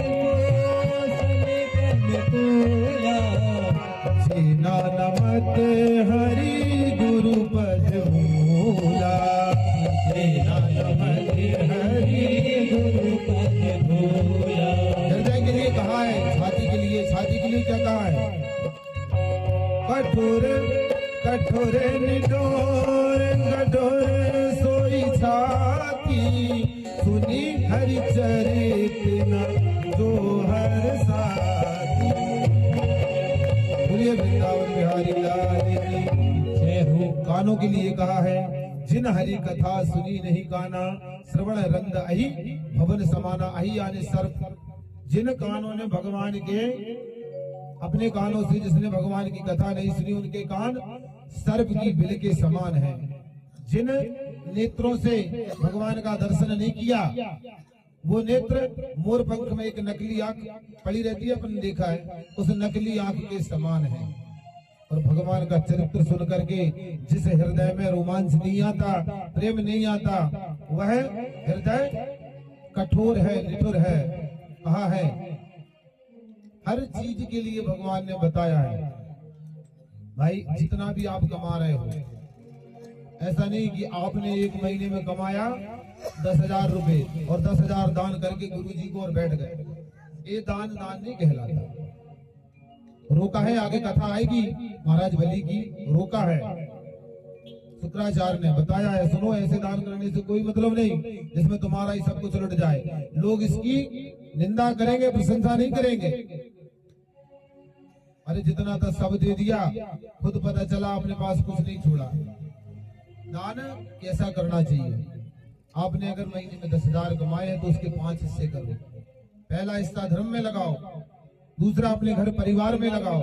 समतूला। सेना नमत हरि गुरु पद मूला, सेना नमत हरि गुरु पद मूला। हृदय के लिए कहा है, छाती के लिए, छाती के लिए क्या कहा है? कठोर कठोर निडोर कठोर सोई छाती, सुनी हरि चरित न जो हर साथी। बोलिए वृंदावन बिहारी लाल की जय हो। कानों के लिए कहा है, जिन हरि कथा सुनी नहीं काना, श्रवण रंद अहि भवन समाना। अहि यानी सर्प, जिन कानों ने भगवान के, अपने कानों से जिसने भगवान की कथा नहीं सुनी, उनके कान सर्प की बिल के समान है। जिन नेत्रों से भगवान का दर्शन नहीं किया, वो नेत्र मोर पंख में एक नकली आंख पड़ी रहती है, अपन देखा है, उस नकली आंख के समान है। और भगवान का चरित्र सुन करके जिस हृदय में रोमांच नहीं आता, प्रेम नहीं आता, वह हृदय कठोर है, निठुर है। कहा है हर चीज के लिए भगवान ने बताया है। भाई जितना भी आप कमा रहे हो, ऐसा नहीं कि आपने एक महीने में कमाया 10,000 रुपए और 10,000 दान करके गुरुजी को और बैठ गए। ये दान नहीं कहलाता। रोका है, आगे कथा आएगी महाराज बलि की, रोका है। शुक्राचार्य ने बताया है, सुनो ऐसे दान करने से कोई मतलब नहीं जिसमें तुम्हारा ही सब कुछ लुट जाए। लोग इसकी निंदा करेंगे, प्रशंसा नहीं करेंगे। अरे जितना था सब दे दिया, खुद पता चला अपने पास कुछ नहीं छोड़ा। दान कैसा करना चाहिए? आपने अगर महीने में 10,000 कमाए हैं तो उसके 5 हिस्से करो। पहला हिस्सा धर्म में लगाओ, दूसरा अपने घर परिवार में लगाओ,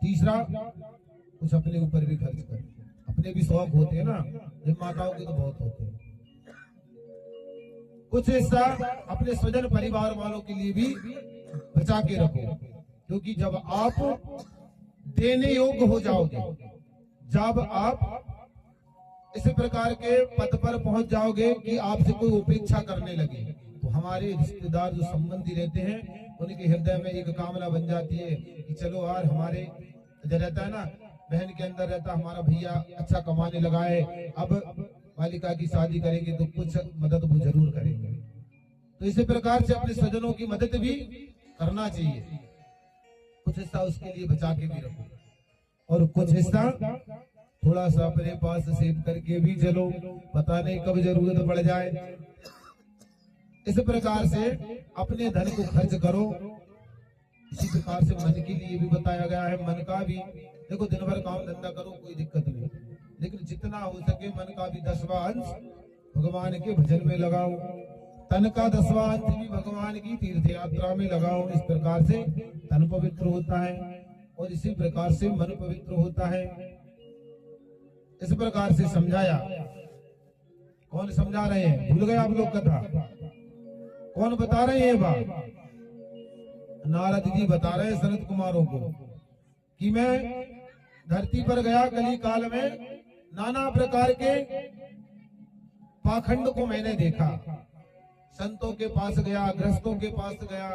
तीसरा कुछ अपने ऊपर भी खर्च करो। अपने भी शौक होते हैं ना, जिन माताओं के तो बहुत होते हैं। कुछ हिस्सा अपने स्वजन परिवार वालों के लिए भी बचा के रखो, क्योंकि जब आप देने योग्य हो जाओगे, जब आप इस प्रकार के पद पर पहुंच जाओगे कि आपसे कोई उपेक्षा करने लगे, तो हमारे रिश्तेदार जो संबंधी रहते हैं उनके हृदय में एक कामना बन जाती है कि चलो यार, हमारे जो रहता है ना, बहन के अंदर रहता हमारा भैया अच्छा कमाने लगा है, अब बालिका की शादी करेंगे तो कुछ मदद वो जरूर करेंगे। तो इसी प्रकार से अपने स्वजनों की मदद भी करना चाहिए। कुछ हिस्सा उसके लिए बचा के भी रखो, और कुछ हिस्सा थोड़ा सा अपने पास सेव करके भी चलो, पता नहीं कब जरूरत पड़ जाए। इस प्रकार से अपने धन को खर्च करो। इसी प्रकार से मन के लिए भी बताया गया है। मन का भी देखो, दिन भर काम धंधा करो, कोई दिक्कत नहीं, लेकिन जितना हो सके मन का भी 10वां अंश भगवान के भजन में लगाओ, तन का 10वां अंश भी भगवान की तीर्थ यात्रा में लगाओ। इस प्रकार से तन पवित्र होता है और इसी प्रकार से मन पवित्र होता है। इस प्रकार से समझाया। कौन समझा रहे हैं? भूल गए आप लोग कथा? कौन बता रहे हैं बात? नारद जी बता रहे हैं सनत कुमारों को कि मैं धरती पर गया कली काल में, नाना प्रकार के पाखंड को मैंने देखा। संतों के पास गया, गृहस्थों के पास गया,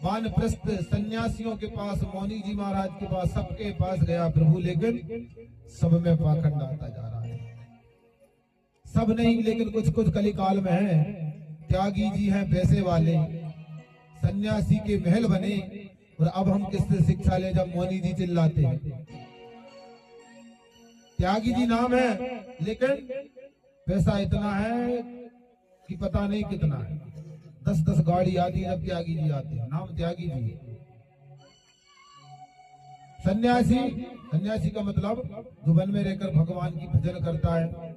वानप्रस्थ सन्यासियों के पास, मौनी जी महाराज के पास, सबके पास गया प्रभु, लेकिन सब में पाखंड आता जा रहा है। सब नहीं, लेकिन कुछ कुछ कली काल में है। त्यागी जी हैं पैसे वाले, सन्यासी के महल बने, और अब हम किससे शिक्षा ले जब मौनी जी चिल्लाते हैं। त्यागी जी नाम है, लेकिन पैसा इतना है कि पता नहीं कितना है। 10-10 गाड़ी आती है जब त्यागी जी आते हैं, नाम त्यागी जी। सन्यासी का मतलब जो वन में रहकर भगवान की भजन करता है,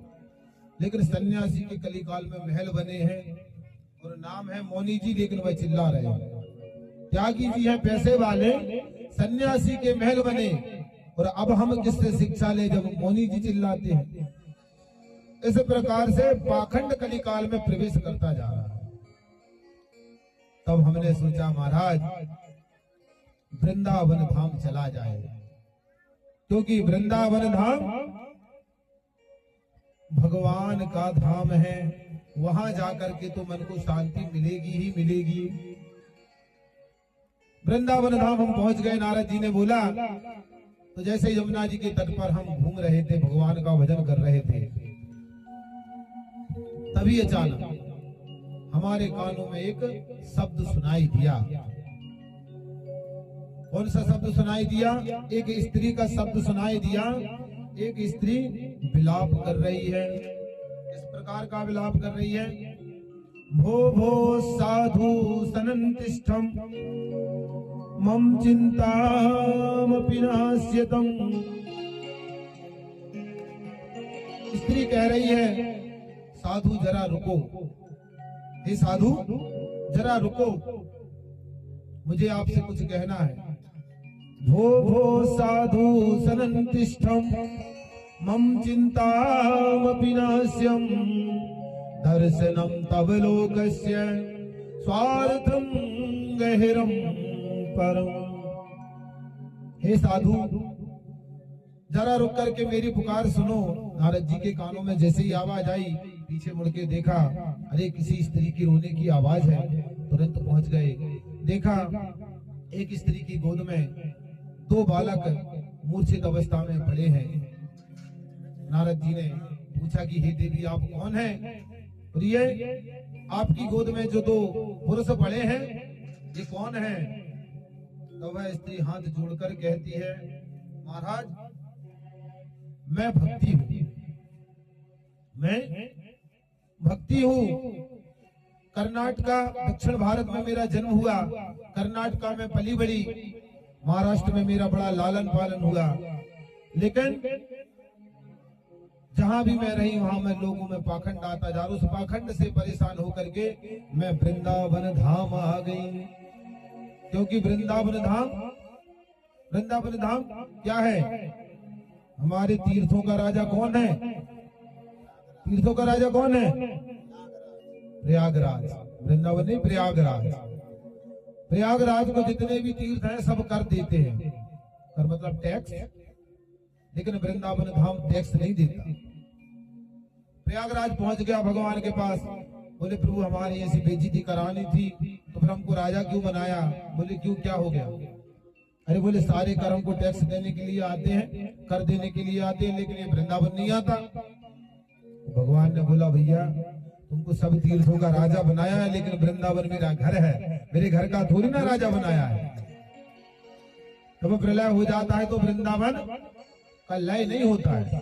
लेकिन सन्यासी के कलिकाल में महल बने हैं और नाम है मौनी जी, लेकिन वह चिल्ला रहे हैं। त्यागी जी हैं पैसे वाले, सन्यासी के महल बने, और अब हम किससे शिक्षा ले जब मौनी जी चिल्लाते हैं। इस प्रकार से पाखंड कलिकाल में प्रवेश करता जा रहा है। तब हमने सोचा महाराज वृंदावन धाम चला जाए, क्योंकि वृंदावन धाम भगवान का धाम है। वहां जाकर के तो मन को शांति मिलेगी ही मिलेगी। वृंदावन धाम हम पहुंच गए। नारद जी ने बोला, तो जैसे यमुना जी के तट पर हम घूम रहे थे, भगवान का भजन कर रहे थे, तभी अचानक हमारे कानों में एक शब्द सुनाई दिया। कौन सा शब्द सुनाई दिया? एक स्त्री का शब्द सुनाई दिया। एक स्त्री विलाप कर रही है। इस प्रकार का विलाप कर रही है, भो भो साधु सनंतिष्ठम मम चिंतामपि नास्यतम। स्त्री कह रही है, साधु जरा रुको, हे साधु जरा रुको, मुझे आपसे कुछ कहना है। भो भो साधु सनंतिष्ठम मम चिंतामपि नास्यम दर्शनम तव लोकस्य स्वार्थम गहरम परम। हे साधु जरा रुक करके मेरी पुकार सुनो। नारद जी के कानों में जैसे ही आवाज आई, पीछे मुड़ के देखा, अरे किसी स्त्री की रोने की आवाज है। तुरंत पहुंच गए, देखा एक स्त्री की गोद में दो बालक मूर्छित अवस्था में पड़े हैं। नारद जी ने पूछा कि हे देवी आप कौन हैं? और ये आपकी गोद में जो दो पुरुष पड़े हैं ये कौन है? तो वह स्त्री हाथ जोड़कर कहती है, महाराज मैं भक्ति हूँ, मैं भक्ति हूँ। कर्नाटका दक्षिण भारत में मेरा जन्म हुआ, कर्नाटका में पली बड़ी, महाराष्ट्र में मेरा बड़ा लालन पालन हुआ, लेकिन जहां भी मैं रही वहां मैं लोगों में पाखंड आता जा रहा। उस पाखंड से परेशान होकर के मैं वृंदावन धाम आ गई, क्योंकि वृंदावन धाम क्या है? हमारे तीर्थों का राजा कौन है? तीर्थों का राजा कौन है? प्रयागराज। वृंदावन नहीं, प्रयागराज। प्रयागराज को जितने भी तीर्थ हैं सब कर देते हैं, कर मतलब टैक्स, लेकिन वृंदावन धाम टैक्स नहीं देता। प्रयागराज पहुंच गया भगवान के पास, बोले प्रभु हमारी ऐसी बेइज्जती करानी थी तो फिर हमको राजा क्यों बनाया? बोले क्यों, क्या हो गया? अरे बोले सारे कर्म को टैक्स देने के लिए आते हैं, कर देने के लिए आते हैं, लेकिन ये वृंदावन नहीं आता। भगवान ने बोला भैया तुमको सब तीर्थों का राजा बनाया है, लेकिन वृंदावन मेरा घर है, मेरे घर का थोड़ी ना राजा बनाया है। जब प्रलय हो जाता है तो वृंदावन का लय नहीं होता है,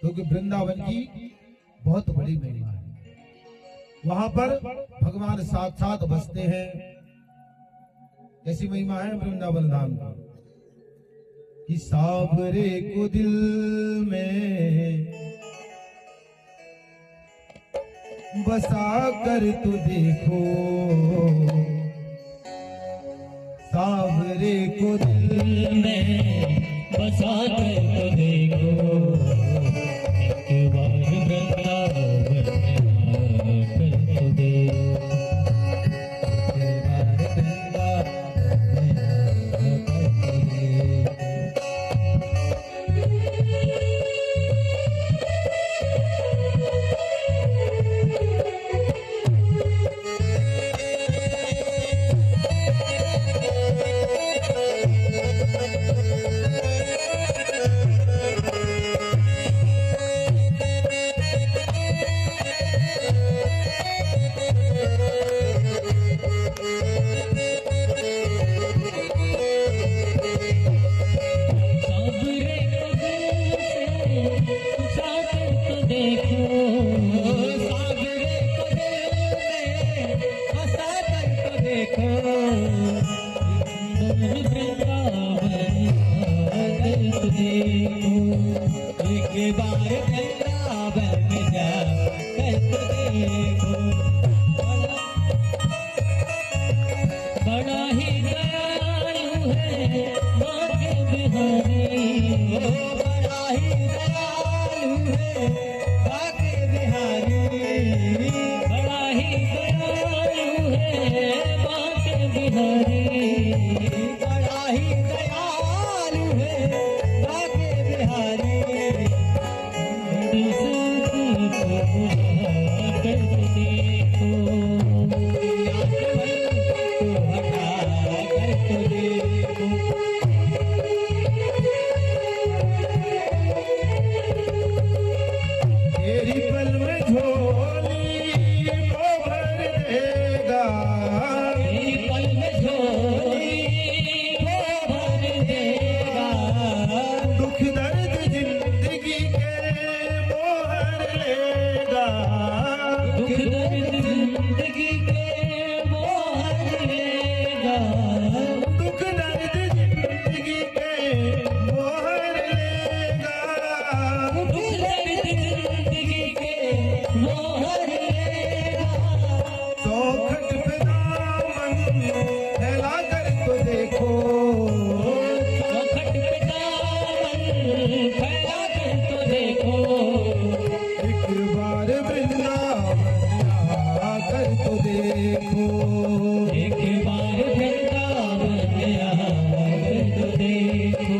क्योंकि वृंदावन की बहुत बड़ी महिमा है। वहां पर भगवान साक्षात बसते हैं। ऐसी महिमा है वृंदावन धाम की कि सावरे को दिल में बसा कर तो देखो, सावरे को दिल में बसा कर तो देखो, एक बार वृंदावन में आकर तो देखो, एक बार वृंदावन में आकर तो देखो। बड़ा ही दयालु है भाग्य बिहारी, बड़ा ही दयालु है भाग्य बिहारी, बड़ा ही दयालु है भाग्य बिहारी, बड़ा ही दयालु है भाग्य बिहारी। तेरी पल में झोली वो भर देगा, तेरी पल में झोली वो भर देगा, दुख दर्द जिंदगी के वो हर लेगा, दुख दर्द जिंदगी के वो हरिएगा। चौखट पे दामन फैला कर तो देखो, चौखट पे दामन फैला कर तो देखो, एक बार वृंदावन आकर तो देखो, एक बार वृंदावन आकर तो देखो।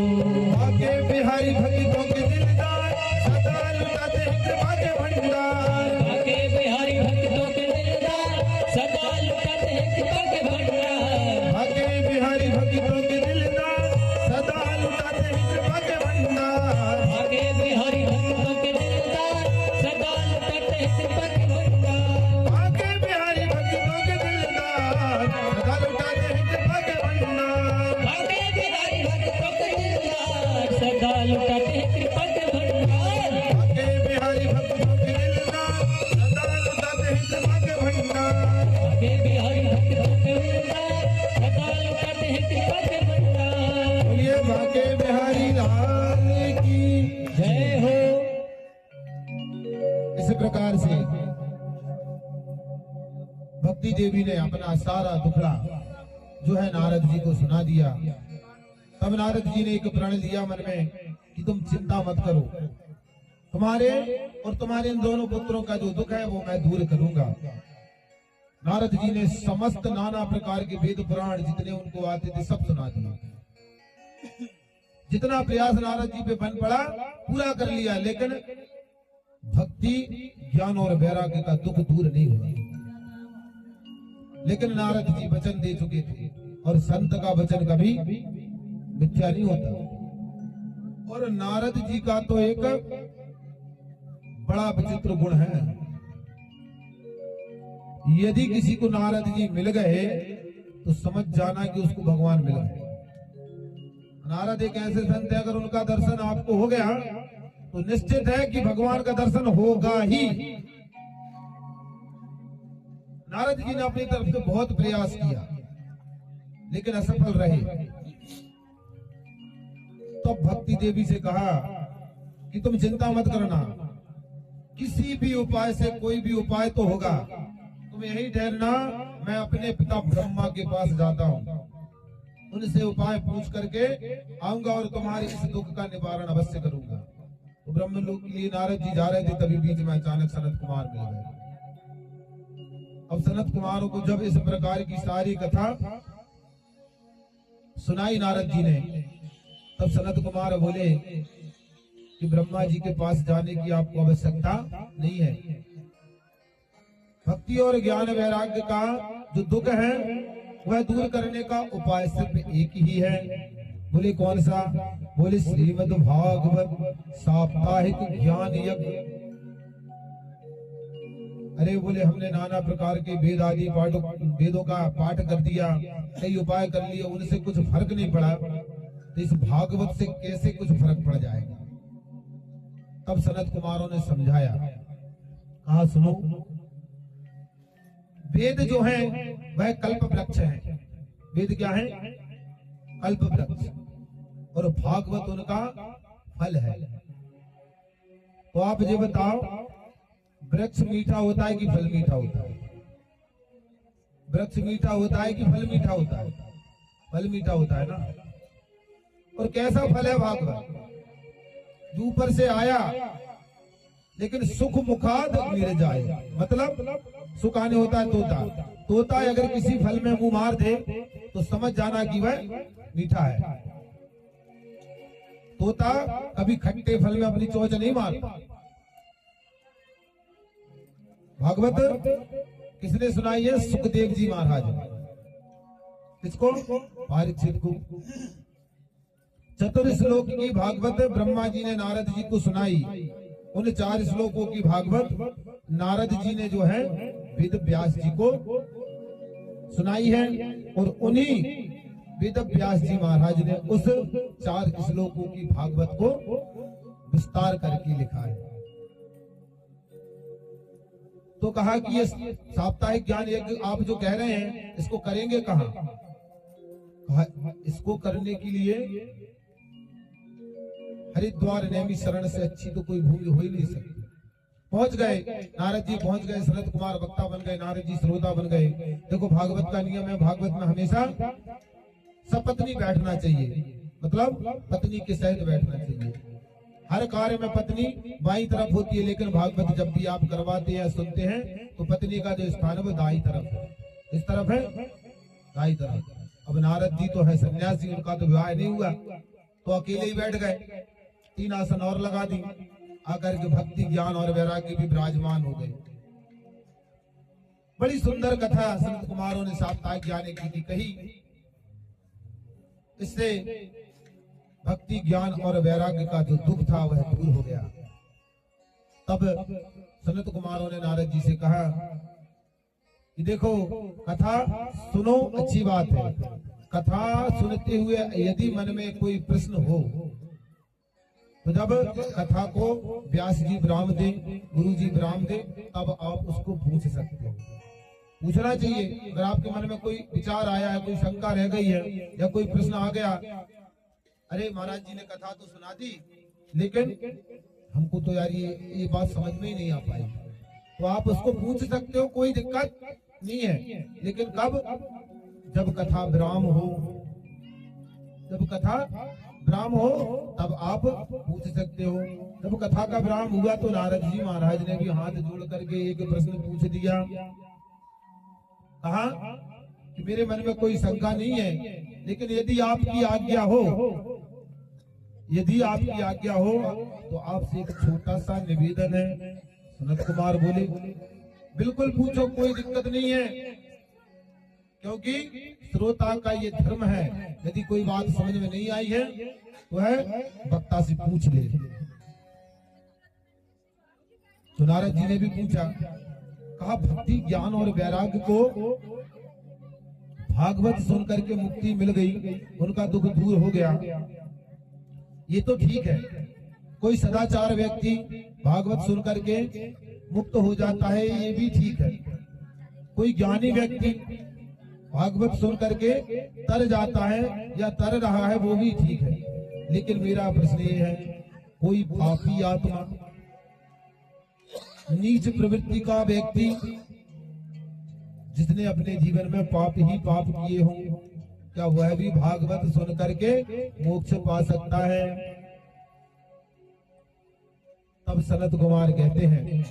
आगे बिहारी भक्तों के दिलदार सदा लुटाते हैं कृपा के भंडार, आगे बिहारी भक्तों के दिलदार सदा लुटाते हैं कृपा के भंडार। आगे बिहारी भक्तों के दिलदार सदा लुटाते हैं कृपा के भंडार, आगे बिहारी भक्तों के दिलदार सदा लुटाते हैं कृपा के भंडार। आगे बिहारी भक्तों के दिलदार सदा लुटाते हैं कृपा के भंडार, आगे बिहारी भक्तों के दिलदार सदा लुटाते हैं कृपा के भंडार। आगे बिहारी भक्तों के दिलदार सदा लुटाते हैं कृपा के भंडार। आगे बिहारी भक्तों के दिलदार सदा लुटाते हैं कृपा के भंडार। बोलिए बाके बिहारी लाल की। जय हो। इस प्रकार से भक्ति देवी ने अपना सारा दुखड़ा जो है नारद जी को सुना दिया। तब नारद जी ने एक प्रण लिया मन में कि तुम चिंता मत करो, तुम्हारे और तुम्हारे इन दोनों पुत्रों का जो दुख है वो मैं दूर करूंगा। नारद जी ने समस्त नाना प्रकार के वेद पुराण जितने उनको आते थे सब सुना दिया। जितना प्रयास नारद जी पे बन पड़ा पूरा कर लिया, लेकिन भक्ति ज्ञान और वैराग्य का दुख दूर नहीं हुआ। लेकिन नारद जी वचन दे चुके थे और संत का वचन कभी मिथ्या नहीं होता। और नारद जी का तो एक बड़ा विचित्र गुण है, यदि किसी को नारद जी मिल गए तो समझ जाना कि उसको भगवान मिल गए। नारद एक ऐसे संत है, अगर उनका दर्शन आपको हो गया तो निश्चित है कि भगवान का दर्शन होगा ही। नारद जी ने अपनी तरफ से बहुत प्रयास किया लेकिन असफल रहे। तब भक्ति देवी से कहा कि तुम चिंता मत करना, किसी भी उपाय से कोई भी उपाय तो होगा, तुम यही ठहरना, मैं अपने पिता ब्रह्मा के पास जाता हूँ, उनसे उपाय पूछ करके आऊंगा और तुम्हारे इस दुख का निवारण अवश्य करूंगा। तो ब्रह्मलोक के लिए नारद जी जा रहे थे, तभी बीच में अचानक सनत कुमार मिल गए। अब सनत कुमार को जब इस प्रकार की सारी कथा सुनाई नारद जी ने, तब सनत कुमार बोले कि ब्रह्मा जी के पास जाने की आपको आवश्यकता नहीं है। भक्ति और ज्ञान वैराग्य का जो दुख है वह दूर करने का उपाय सिर्फ एक ही है। बोले कौन सा? बोले श्रीमद् भागवत साप्ताहिक ज्ञान यज्ञ। अरे बोले हमने नाना प्रकार के वेद आदि वेदों का पाठ कर दिया, कई उपाय कर लिए, उनसे कुछ फर्क नहीं पड़ा, तो इस भागवत से कैसे कुछ फर्क पड़ जाएगा। तब सनत कुमारों ने समझाया, कहा सुनो, वेद जो है वह कल्प वृक्ष है। वेद क्या है? कल्प वृक्ष, और भागवत उनका फल है। तो आप ये बताओ, वृक्ष मीठा होता है कि फल मीठा होता है? वृक्ष मीठा होता है कि फल मीठा होता है? फल मीठा होता है ना। और कैसा फल है भागवत? जो ऊपर से आया लेकिन सुख मुखाद मिल जाए, मतलब सुख आने होता है तोता। तोता अगर किसी फल में मुंह मार दे तो समझ जाना कि वह मीठा है। तोता कभी खट्टे फल में अपनी चोंच नहीं मारता। भागवत किसने सुनाई है? सुखदेव जी महाराज। किसको? परीक्षित को। चतुर श्लोक की भागवत ब्रह्मा जी ने नारद जी को सुनाई। उन 4 श्लोकों की भागवत नारद जी ने जो है वेद व्यास जी को सुनाई है, और उन्हीं वेद व्यास जी महाराज ने उस 4 श्लोकों की भागवत को विस्तार करके लिखा है। तो कहा कि ये साप्ताहिक ज्ञान यज्ञ आप जो कह रहे हैं इसको करेंगे कहाँ? कहा इसको करने के लिए हरिद्वार नैमी शरण से अच्छी तो कोई भूमि हो ही नहीं सकती। पहुंच गए, नारद जी पहुंच गए, सनत कुमार वक्ता बन गए, नारद जी श्रोता बन गए। देखो भागवत का नियम है, भागवत में हमेशा सपत्नी बैठना चाहिए, मतलब पत्नी के सहित बैठना चाहिए। हर कार्य में पत्नी बाईं तरफ होती है, लेकिन भागवत जब भी आप करवाते हैं सुनते हैं तो पत्नी का जो स्थान है वो दाईं तरफ है। इस तरफ है, दाईं तरफ। अब नारद जी तो है सन्यासी, उनका तो विवाह नहीं हुआ, तो अकेले ही बैठ गए। 3 आसन और लगा दी, आकर के भक्ति ज्ञान और वैराग्य भी विराजमान हो गए। बड़ी सुंदर कथा संत कुमारों ने साप्ताहिक ज्ञान की कही। इससे भक्ति ज्ञान और वैराग्य का जो दुख था वह दूर हो गया। तब सनत कुमारों ने नारद जी से कहा कि देखो कथा सुनो, अच्छी बात है, कथा सुनते हुए यदि मन में कोई प्रश्न हो तो जब कथा को व्यास जी विराम दे, गुरु जी विराम दे, तब आप उसको पूछ सकते हो। पूछना चाहिए। अगर आपके मन में कोई विचार आया है, कोई शंका रह गई है या कोई प्रश्न आ गया, अरे महाराज जी ने कथा तो सुना दी लेकिन हमको तो यार ये बात समझ में ही नहीं आ पाई, तो आप उसको पूछ सकते हो, कोई दिक्कत नहीं है। लेकिन कब? जब कथा विराम हो, जब कथा विराम हो तब आप पूछ सकते हो। जब कथा का विराम हुआ तो नारद जी महाराज ने भी हाथ जोड़ करके एक प्रश्न पूछ दिया। कहा कि मेरे मन में कोई शंका नहीं है, लेकिन यदि आपकी आज्ञा हो, यदि आपकी आज्ञा हो तो आपसे एक छोटा सा निवेदन है। सनत कुमार बोले बिल्कुल पूछो, कोई दिक्कत नहीं है, क्योंकि श्रोता का ये धर्म है, यदि कोई बात समझ में नहीं आई है तो है वक्ता से पूछ ले। तो नारद जी ने भी पूछा, कहा भक्ति ज्ञान और वैराग्य को भागवत सुन करके मुक्ति मिल गई, उनका दुख दूर हो गया, ये तो ठीक है। कोई सदाचार व्यक्ति भागवत सुन करके मुक्त हो जाता है, ये भी ठीक है। कोई ज्ञानी व्यक्ति भागवत सुन करके तर जाता है या तर रहा है, वो भी ठीक है। लेकिन मेरा प्रश्न ये है, कोई पापी आत्मा, नीच प्रवृत्ति का व्यक्ति जिसने अपने जीवन में पाप ही पाप किए हों, क्या वह भी भागवत सुन करके मोक्ष पा सकता है? तब सनत कुमार कहते हैं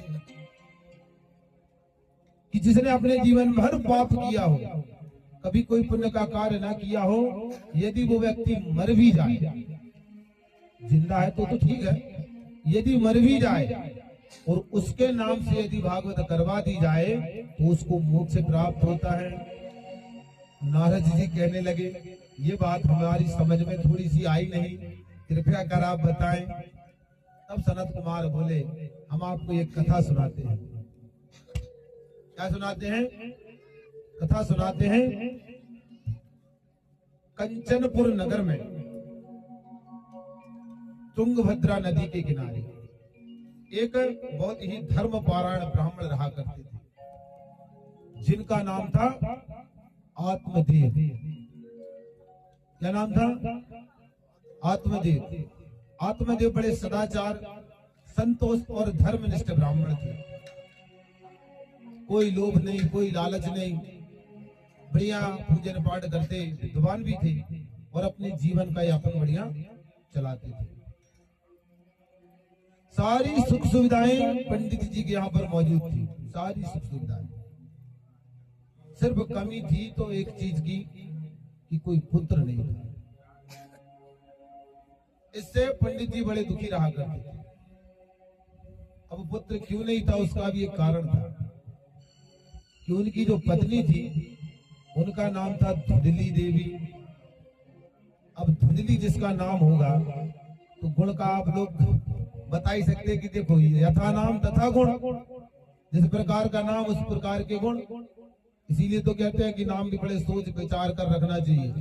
कि जिसने अपने जीवन भर पाप किया हो, कभी कोई पुण्य का कार्य ना किया हो, यदि वो व्यक्ति मर भी जाए, जिंदा है तो ठीक है, यदि मर भी जाए और उसके नाम से यदि भागवत करवा दी जाए तो उसको मोक्ष प्राप्त होता है। नारद जी कहने लगे, ये बात हमारी समझ में थोड़ी सी आई नहीं, कृपया कर आप बताएं। तब सनत कुमार बोले, हम आपको एक कथा सुनाते हैं। क्या सुनाते हैं? कथा सुनाते हैं। कंचनपुर नगर में तुंगभद्रा नदी के किनारे एक बहुत ही धर्मपरायण ब्राह्मण रहा करते थे, जिनका नाम था आत्मदेव। क्या नाम था? आत्मदेव। आत्मदेव बड़े सदाचार, संतोष और धर्मनिष्ठ ब्राह्मण थे। कोई लोभ नहीं, कोई लालच नहीं, बढ़िया पूजन पाठ करते, विद्वान भी थे और अपने जीवन का यापन बढ़िया चलाते थे। सारी सुख सुविधाएं पंडित जी के यहाँ पर मौजूद थी, सारी सुख सुविधाएं। सिर्फ कमी थी तो एक चीज की कि कोई पुत्र नहीं था। इससे पंडित जी बड़े दुखी रहा करते थे। अब पुत्र क्यों नहीं था, उसका भी एक कारण था कि उनकी जो पत्नी थी उनका नाम था धुंधली देवी। अब धुंधली जिसका नाम होगा तो गुण का आप लोग बता ही सकते कि देखो यथा नाम तथा गुण, जिस प्रकार का नाम उस प्रकार के गुण। इसीलिए तो कहते हैं कि नाम भी बड़े सोच विचार कर रखना चाहिए।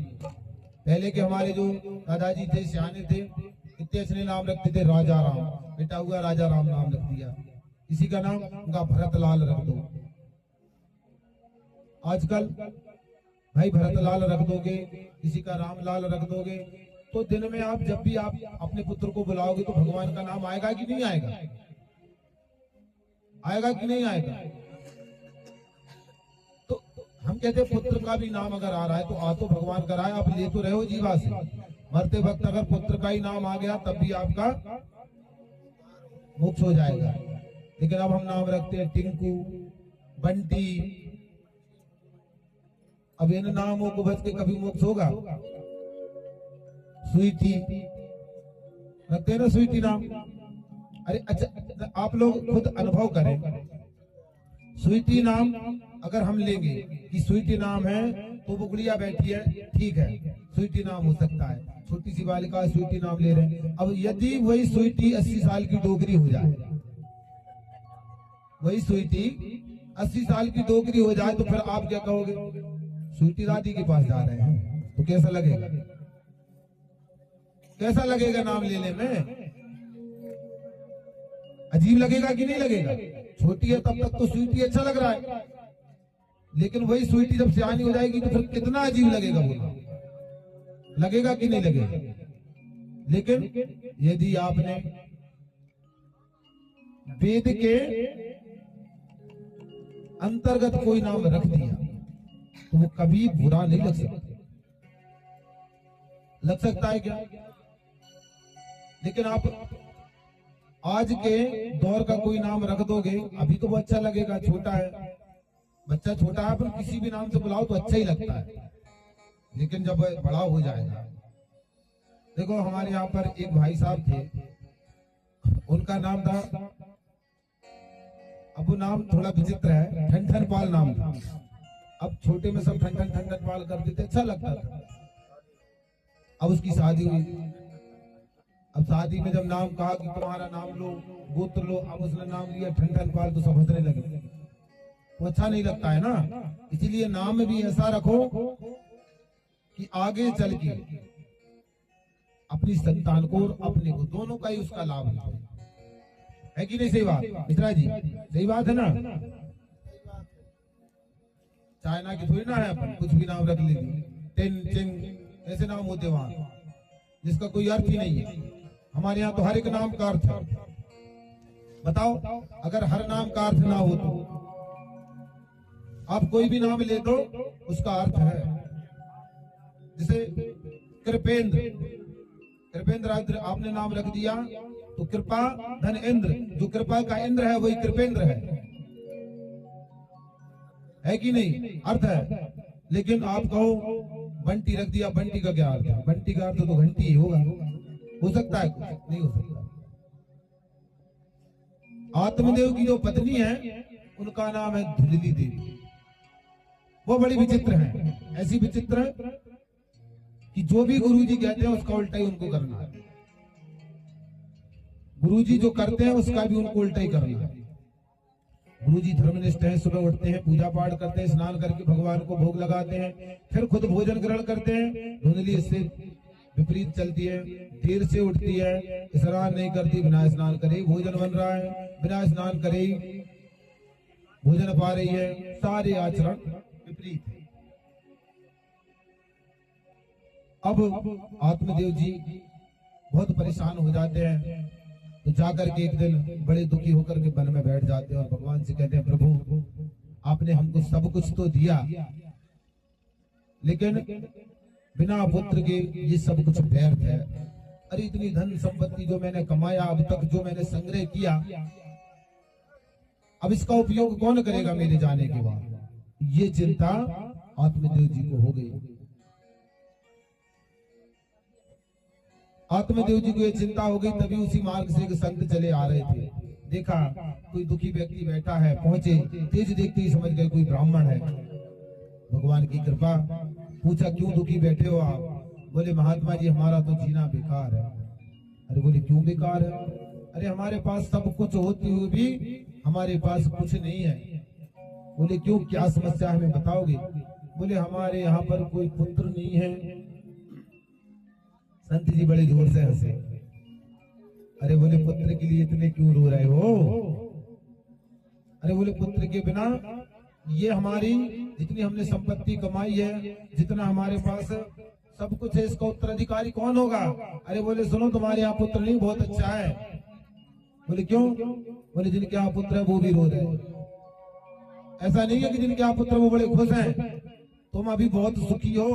पहले के हमारे जो दादाजी थे, सियाने थे, कितने अच्छे नाम रखते थे। राजा राम, बेटा हुआ राजा राम नाम रख दिया। किसी का नाम उनका भरत लाल रख दो। आजकल भाई भरत लाल रख दोगे, किसी का राम लाल रख दोगे, तो दिन में आप जब भी आप अपने पुत्र को बुलाओगे तो भगवान का नाम आएगा कि नहीं आएगा? आएगा कि नहीं आएगा? तो हम कहते हैं पुत्र का भी नाम अगर आ रहा है तो आ तो भगवान का रहा है, आप ले तो रहे हो जीवा से। मरते वक्त अगर पुत्र का ही नाम आ गया तब भी आपका मोक्ष हो जाएगा। लेकिन अब हम नाम रखते हैं टिंकू, बंटी। अब इन नामों को बच के कभी मोक्ष होगा? स्वीटी रखते हैं ना, स्वीटी नाम। अरे अच्छा, आप लोग खुद अनुभव करें। स्वीटी नाम अगर हम लेंगे कि स्वीटी नाम है तो वो गुड़िया बैठी है, ठीक है, स्वीटी नाम हो सकता है। छोटी सी बालिका स्वीटी नाम ले रहे हैं। अब यदि वही स्वीटी 80 साल की डोगरी हो जाए, वही स्वीटी 80 साल की डोगरी हो जाए तो फिर आप क्या कहोगे? स्वीटी दादी के पास जा रहे हैं, तो कैसा लगेगा? कैसा लगेगा नाम लेने में? अजीब लगेगा कि नहीं लगेगा? छोटी है तब तक तो स्वीटी अच्छा लग रहा है, लेकिन वही स्वीटी जब सियानी हो जाएगी तो फिर कितना अजीब लगेगा बोला, लगेगा कि नहीं लगेगा? लेकिन यदि आपने वेद के अंतर्गत कोई नाम रख दिया तो वो कभी बुरा नहीं लग सकता। लग सकता है क्या? लेकिन आप आज के दौर का कोई नाम रख दोगे, अभी तो वो अच्छा लगेगा, छोटा है, बच्चा छोटा है, पर किसी भी नाम से बुलाओ तो अच्छा ही लगता है। लेकिन जब बड़ा हो जाएगा, देखो हमारे यहाँ पर एक भाई साहब थे, उनका नाम था, अब वो नाम थोड़ा विचित्र है, ठन पाल नाम था। अब छोटे में सब ठन पाल कर देते, अच्छा लगता था। अब उसकी शादी हुई, अब शादी में जब नाम कहा कि तुम्हारा नाम लो, गोत्र लो, अब उसने नाम लिया ठन पाल, तो सब हंसने लगे। वो अच्छा नहीं लगता है ना। इसीलिए नाम भी ऐसा रखो कि आगे चल के अपनी संतान को और अपने को दोनों का ही उसका लाभ है कि नहीं? सही बात मिश्रा जी, सही बात है ना? चाइना की थोड़ी ना है, अपन कुछ भी नाम रख लेंगे, टेन चिंग ऐसे नाम होते वहां, जिसका कोई अर्थ ही नहीं है। हमारे यहाँ तो हर एक नाम का अर्थ है। बताओ, अगर हर नाम का अर्थ ना हो तो आप कोई भी नाम ले दो उसका अर्थ है। जैसे कृपेंद्र आपने नाम रख दिया तो कृपा धन इंद्र, जो कृपा का इंद्र है वही कृपेंद्र है कि नहीं? अर्थ है। लेकिन आप कहो बंटी रख दिया, बंटी का क्या अर्थ है? बंटी का अर्थ तो घंटी ही होगा। हो सकता है? कुछ नहीं हो सकता। आत्मदेव की जो पत्नी है उनका नाम है धुंधली देवी। वो बड़ी विचित्र है, ऐसी विचित्र कि जो भी गुरुजी कहते हैं उसका उल्टा ही उनको करना है। गुरुजी जो करते हैं उसका भी उनको उल्टा ही करना है। गुरुजी धर्मनिष्ठ हैं, सुबह उठते हैं, पूजा पाठ करते हैं, स्नान करके भगवान को भोग लगाते हैं, फिर खुद भोजन ग्रहण करते हैं। धुंधली इससे विपरीत चलती है, देर से उठती है, स्नान नहीं करती, बिना स्नान करे भोजन बन रहा है, बिना स्नान करे भोजन पा रही है। सारे आचरण विपरीत है। अब आत्मदेव जी बहुत परेशान हो जाते हैं, तो जाकर के एक दिन बड़े दुखी होकर के वन में बैठ जाते हैं और भगवान से कहते हैं, प्रभु आपने हमको सब कुछ तो दिया, लेकिन बिना पुत्र के ये सब कुछ व्यर्थ है। अरे इतनी धन संपत्ति जो मैंने कमाया, अब तक जो मैंने संग्रह किया, अब इसका उपयोग कौन करेगा मेरे जाने के बाद? ये चिंता आत्मदेव जी को हो गई। आत्मदेव जी को ये चिंता हो गई, तभी उसी मार्ग से एक संत चले आ रहे थे। देखा कोई दुखी व्यक्ति बैठा है, पहुंचे, तेज देखते ही समझ गए कोई ब्राह्मण है। भगवान की कृपा, पूछा क्यों दुखी बैठे हो आप? बोले महात्मा जी हमारा तो जीना बेकार है। अरे बोले क्यों बेकार है? अरे हमारे पास सब कुछ होते हुए भी हमारे पास कुछ नहीं है। बोले क्यों, क्या समस्या है, हमें बताओगे? बोले हमारे यहाँ पर कोई पुत्र नहीं है। संत जी बड़े जोर से हंसे। अरे बोले पुत्र के लिए इतने क्यों रो रहे हो? अरे बोले पुत्र के बिना ये हमारी जितनी हमने संपत्ति कमाई है, जितना हमारे पास सब कुछ है, इसका उत्तराधिकारी कौन होगा? अरे बोले सुनो तुम्हारे यहाँ पुत्र नहीं बहुत अच्छा है। बोले क्यों? बोले जिनके यहाँ पुत्र है वो भी रो रहे हैं। ऐसा नहीं है कि जिनके यहाँ पुत्र वो बड़े खुश हैं। तुम अभी बहुत सुखी हो,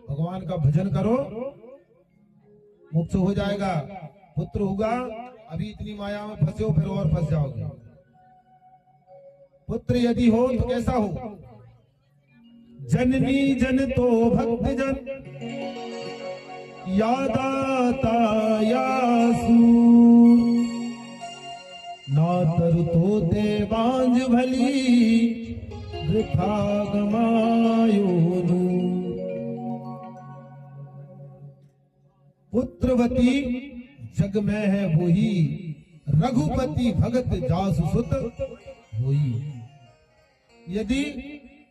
भगवान का भजन करो, मोक्ष हो जाएगा, पुत्र होगा। अभी इतनी माया में फंसे हो, फिर और फंस जाओगे। पुत्र यदि हो तो कैसा हो? जननी जन तो भक्त जन, यादाता यासू, ना तरु तो देवांज भली, वृथा गमायोनु। पुत्रवती जग में है वही, रघुपति भगत जासु सुत होई। यदि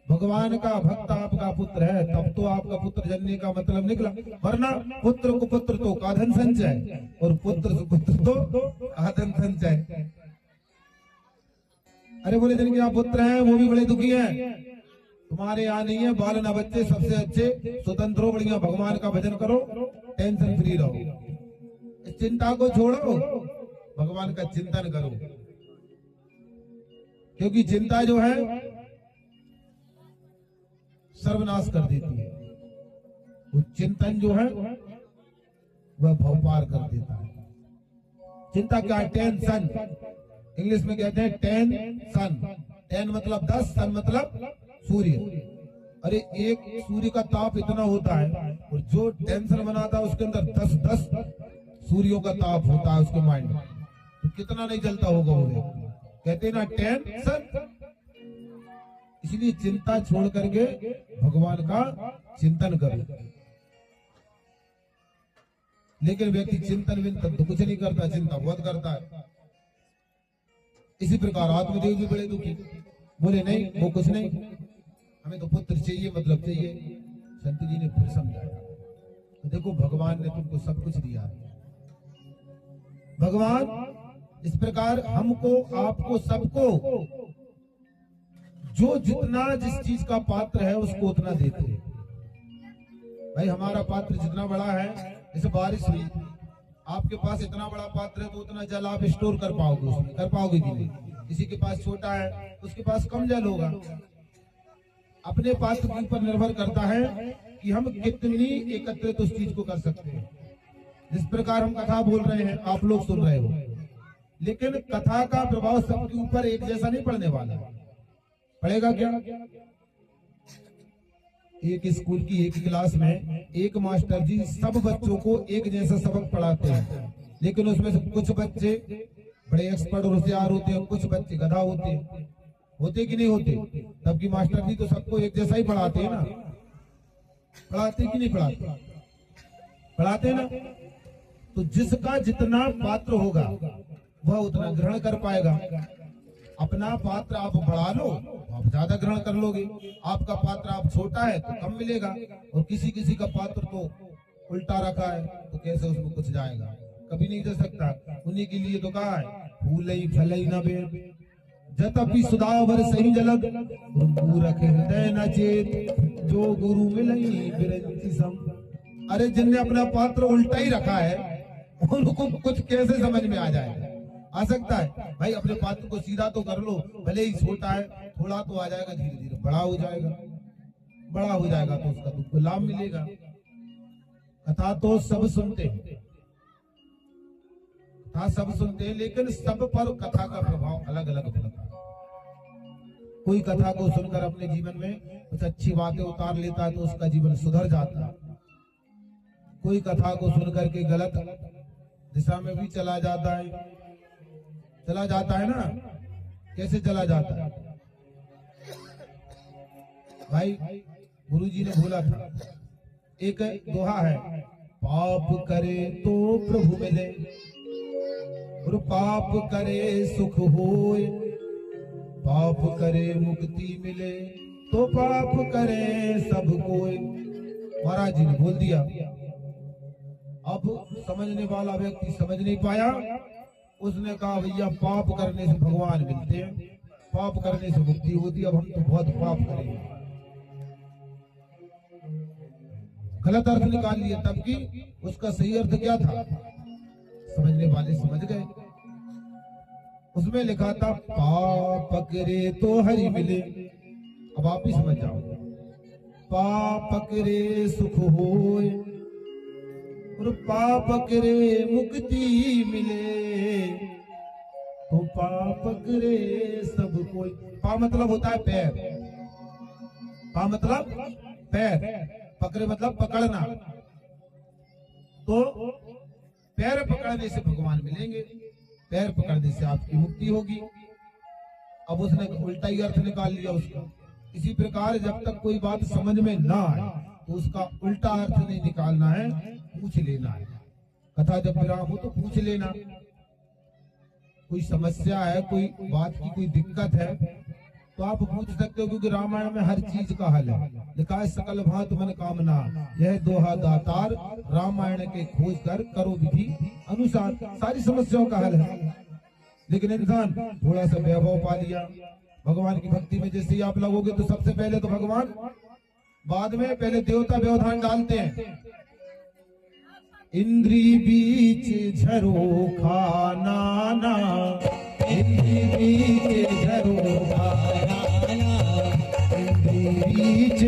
भगवान का भक्त आपका पुत्र है तब तो आपका पुत्र जनने का मतलब निकला, वरना पुत्र को पुत्र तो काधन संचय, और पुत्र सुपुत्र तो काधन संचय। अरे बोले जिनके यहाँ पुत्र हैं वो भी बड़े दुखी हैं। तुम्हारे यहाँ नहीं है, बाल ना बच्चे, सबसे अच्छे स्वतंत्र हो, बढ़िया भगवान का भजन करो, टेंशन फ्री रहो, इस चिंता को छोड़ो, भगवान का चिंतन करो। क्योंकि चिंता जो है सर्वनाश कर देती है, वो चिंतन जो है वह भवपार कर देता है। चिंता क्या है? टेंशन, इंग्लिश में कहते हैं टेंशन। टेन मतलब 10, सन मतलब सूर्य। अरे एक सूर्य का ताप इतना होता है, और जो टेंशन बनाता है उसके अंदर 10 सूर्यों का ताप होता है उसके माइंड में, तो कितना नहीं जलता होगा वो। कहते हैं ना टेंशन। इसलिए चिंता छोड़ करके भगवान का चिंतन करो। लेकिन व्यक्ति चिंतन विंतन तो कुछ नहीं करता, चिंता बहुत करता है। इसी प्रकार आत्मदेव भी बड़े दुखी, बोले नहीं वो कुछ नहीं, हमें तो पुत्र चाहिए, मतलब चाहिए। संत जी ने फिर समझाया, तो देखो भगवान ने तुमको सब कुछ दिया है। भगवान इस प्रकार हमको, आपको, सबको जो जितना जिस चीज का पात्र है उसको उतना देते हैं। भाई हमारा पात्र जितना बड़ा है, जैसे बारिश हुई, आपके पास इतना बड़ा पात्र है तो उतना जल आप स्टोर कर पाओगे, उसमें कर पाओगे कि नहीं? किसी के पास छोटा है उसके पास कम जल होगा। अपने पात्र के ऊपर निर्भर करता है कि हम कितनी एकत्रित उस चीज को कर सकते हैं। जिस प्रकार हम कथा बोल रहे हैं, आप लोग सुन रहे हो, लेकिन कथा का प्रभाव सबके ऊपर एक जैसा नहीं पड़ने वाला। पड़ेगा क्या? एक स्कूल की एक क्लास में एक मास्टर जी सब बच्चों को एक जैसा सबक पढ़ाते हैं, लेकिन उसमें से कुछ बच्चे बड़े एक्सपर्ट और होशियार होते हैं, कुछ बच्चे गधा होते हैं। होते कि नहीं होते? तब की मास्टर जी तो सबको एक जैसा ही पढ़ाते हैं ना। पढ़ाते कि नहीं पढ़ाते? पढ़ाते ना। तो जिसका जितना पात्र होगा वह उतना ग्रहण कर पाएगा। अपना पात्र आप बढ़ा लो तो आप ज्यादा ग्रहण कर लोगे, आपका पात्र आप छोटा है तो कम मिलेगा, और किसी किसी का पात्र तो उल्टा रखा है तो कैसे उसमें कुछ जाएगा? कभी नहीं दे सकता। उन्हीं के लिए तो कहा है, फूलई फलई न बेर, जतपि सुदावर सही जलग, रखे हृदय न चेत, जो गुरु मिलई बिरंची सम। अरे जिनने अपना पात्र उल्टा ही रखा है उनको कुछ कैसे समझ में आ जाएगा? आ सकता है? भाई अपने पात्र को सीधा तो कर लो, भले ही छोटा है, थोड़ा तो आ जाएगा, धीरे धीरे बड़ा हो जाएगा। बड़ा हो जाएगा तो उसका तुमको लाभ मिलेगा। कथा तो सब सुनते हैं, कथा सब सुनते हैं, लेकिन सब पर कथा का प्रभाव अलग अलग पड़ता है। कोई कथा को सुनकर अपने जीवन में कुछ अच्छी बातें उतार लेता है तो उसका जीवन सुधर जाता है। कोई कथा को सुनकर के गलत दिशा में भी चला जाता है ना। कैसे चला जाता है? भाई गुरुजी ने बोला था, एक दोहा है, पाप करे तो प्रभु मिले, और पाप करे सुख होए, पाप करे मुक्ति मिले, तो पाप करे सब कोई। महाराज जी ने बोल दिया। अब समझने वाला व्यक्ति समझ नहीं पाया, उसने कहा भैया पाप करने से भगवान मिलते हैं, पाप करने से मुक्ति होती है, अब हम तो बहुत पाप करेंगे। गलत अर्थ निकाल लिया, तब की उसका सही अर्थ क्या था समझने वाले समझ गए। उसमें लिखा था पाप करे तो हरि मिले। अब आप ही समझ जाओ, पाप करे सुख होए और पाप करे मुक्ति मिले, तो पाप करे सब कोई। पा मतलब होता है पैर, पा मतलब पैर, पकड़े मतलब पकड़ना। तो पैर पकड़ने से भगवान मिलेंगे, पैर पकड़ने से आपकी मुक्ति होगी। अब उसने उल्टा ही अर्थ निकाल लिया उसका। इसी प्रकार जब तक कोई बात समझ में ना आए तो उसका उल्टा अर्थ नहीं निकालना है, पूछ लेना है। कथा जब विराम हो तो पूछ लेना, कोई समस्या है, कोई बात की कोई दिक्कत है तो आप पूछ सकते हो, क्योंकि रामायण में हर चीज का हल है। लिखा है सकल भांत मन कामना, यह दोहा दातार, रामायण के खोज कर करो विधि अनुसार। सारी समस्याओं का हल है। लेकिन इंसान थोड़ा सा वैभव पा लिया भगवान की भक्ति में। जैसे ही आप लगोगे तो सबसे पहले तो भगवान, बाद में पहले देवता व्यवधान डालते हैं। इंद्री बीच झरोखा नाना, इंद्री बीच झरोखा नाना, इंद्री बीच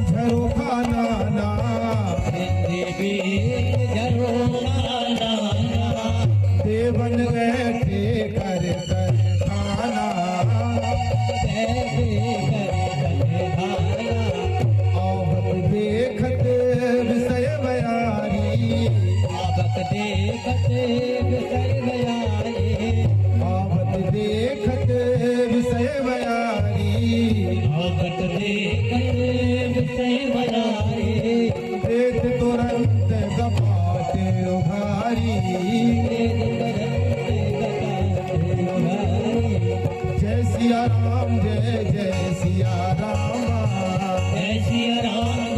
झरोखा नाना, इंद्री बीच झरोखा नाना, देवन बैठे कर कर खाना, बैठे कर खाना, आवत देखत विषय बयारी, आवत देखत विषय बयारी, आवत देखत विषय बयारी, आवत देखत विषय बयारी, प्रेत तुरंत गपाट उघारी, जय सिया राम, जय जय सिया राम, जय सिया राम,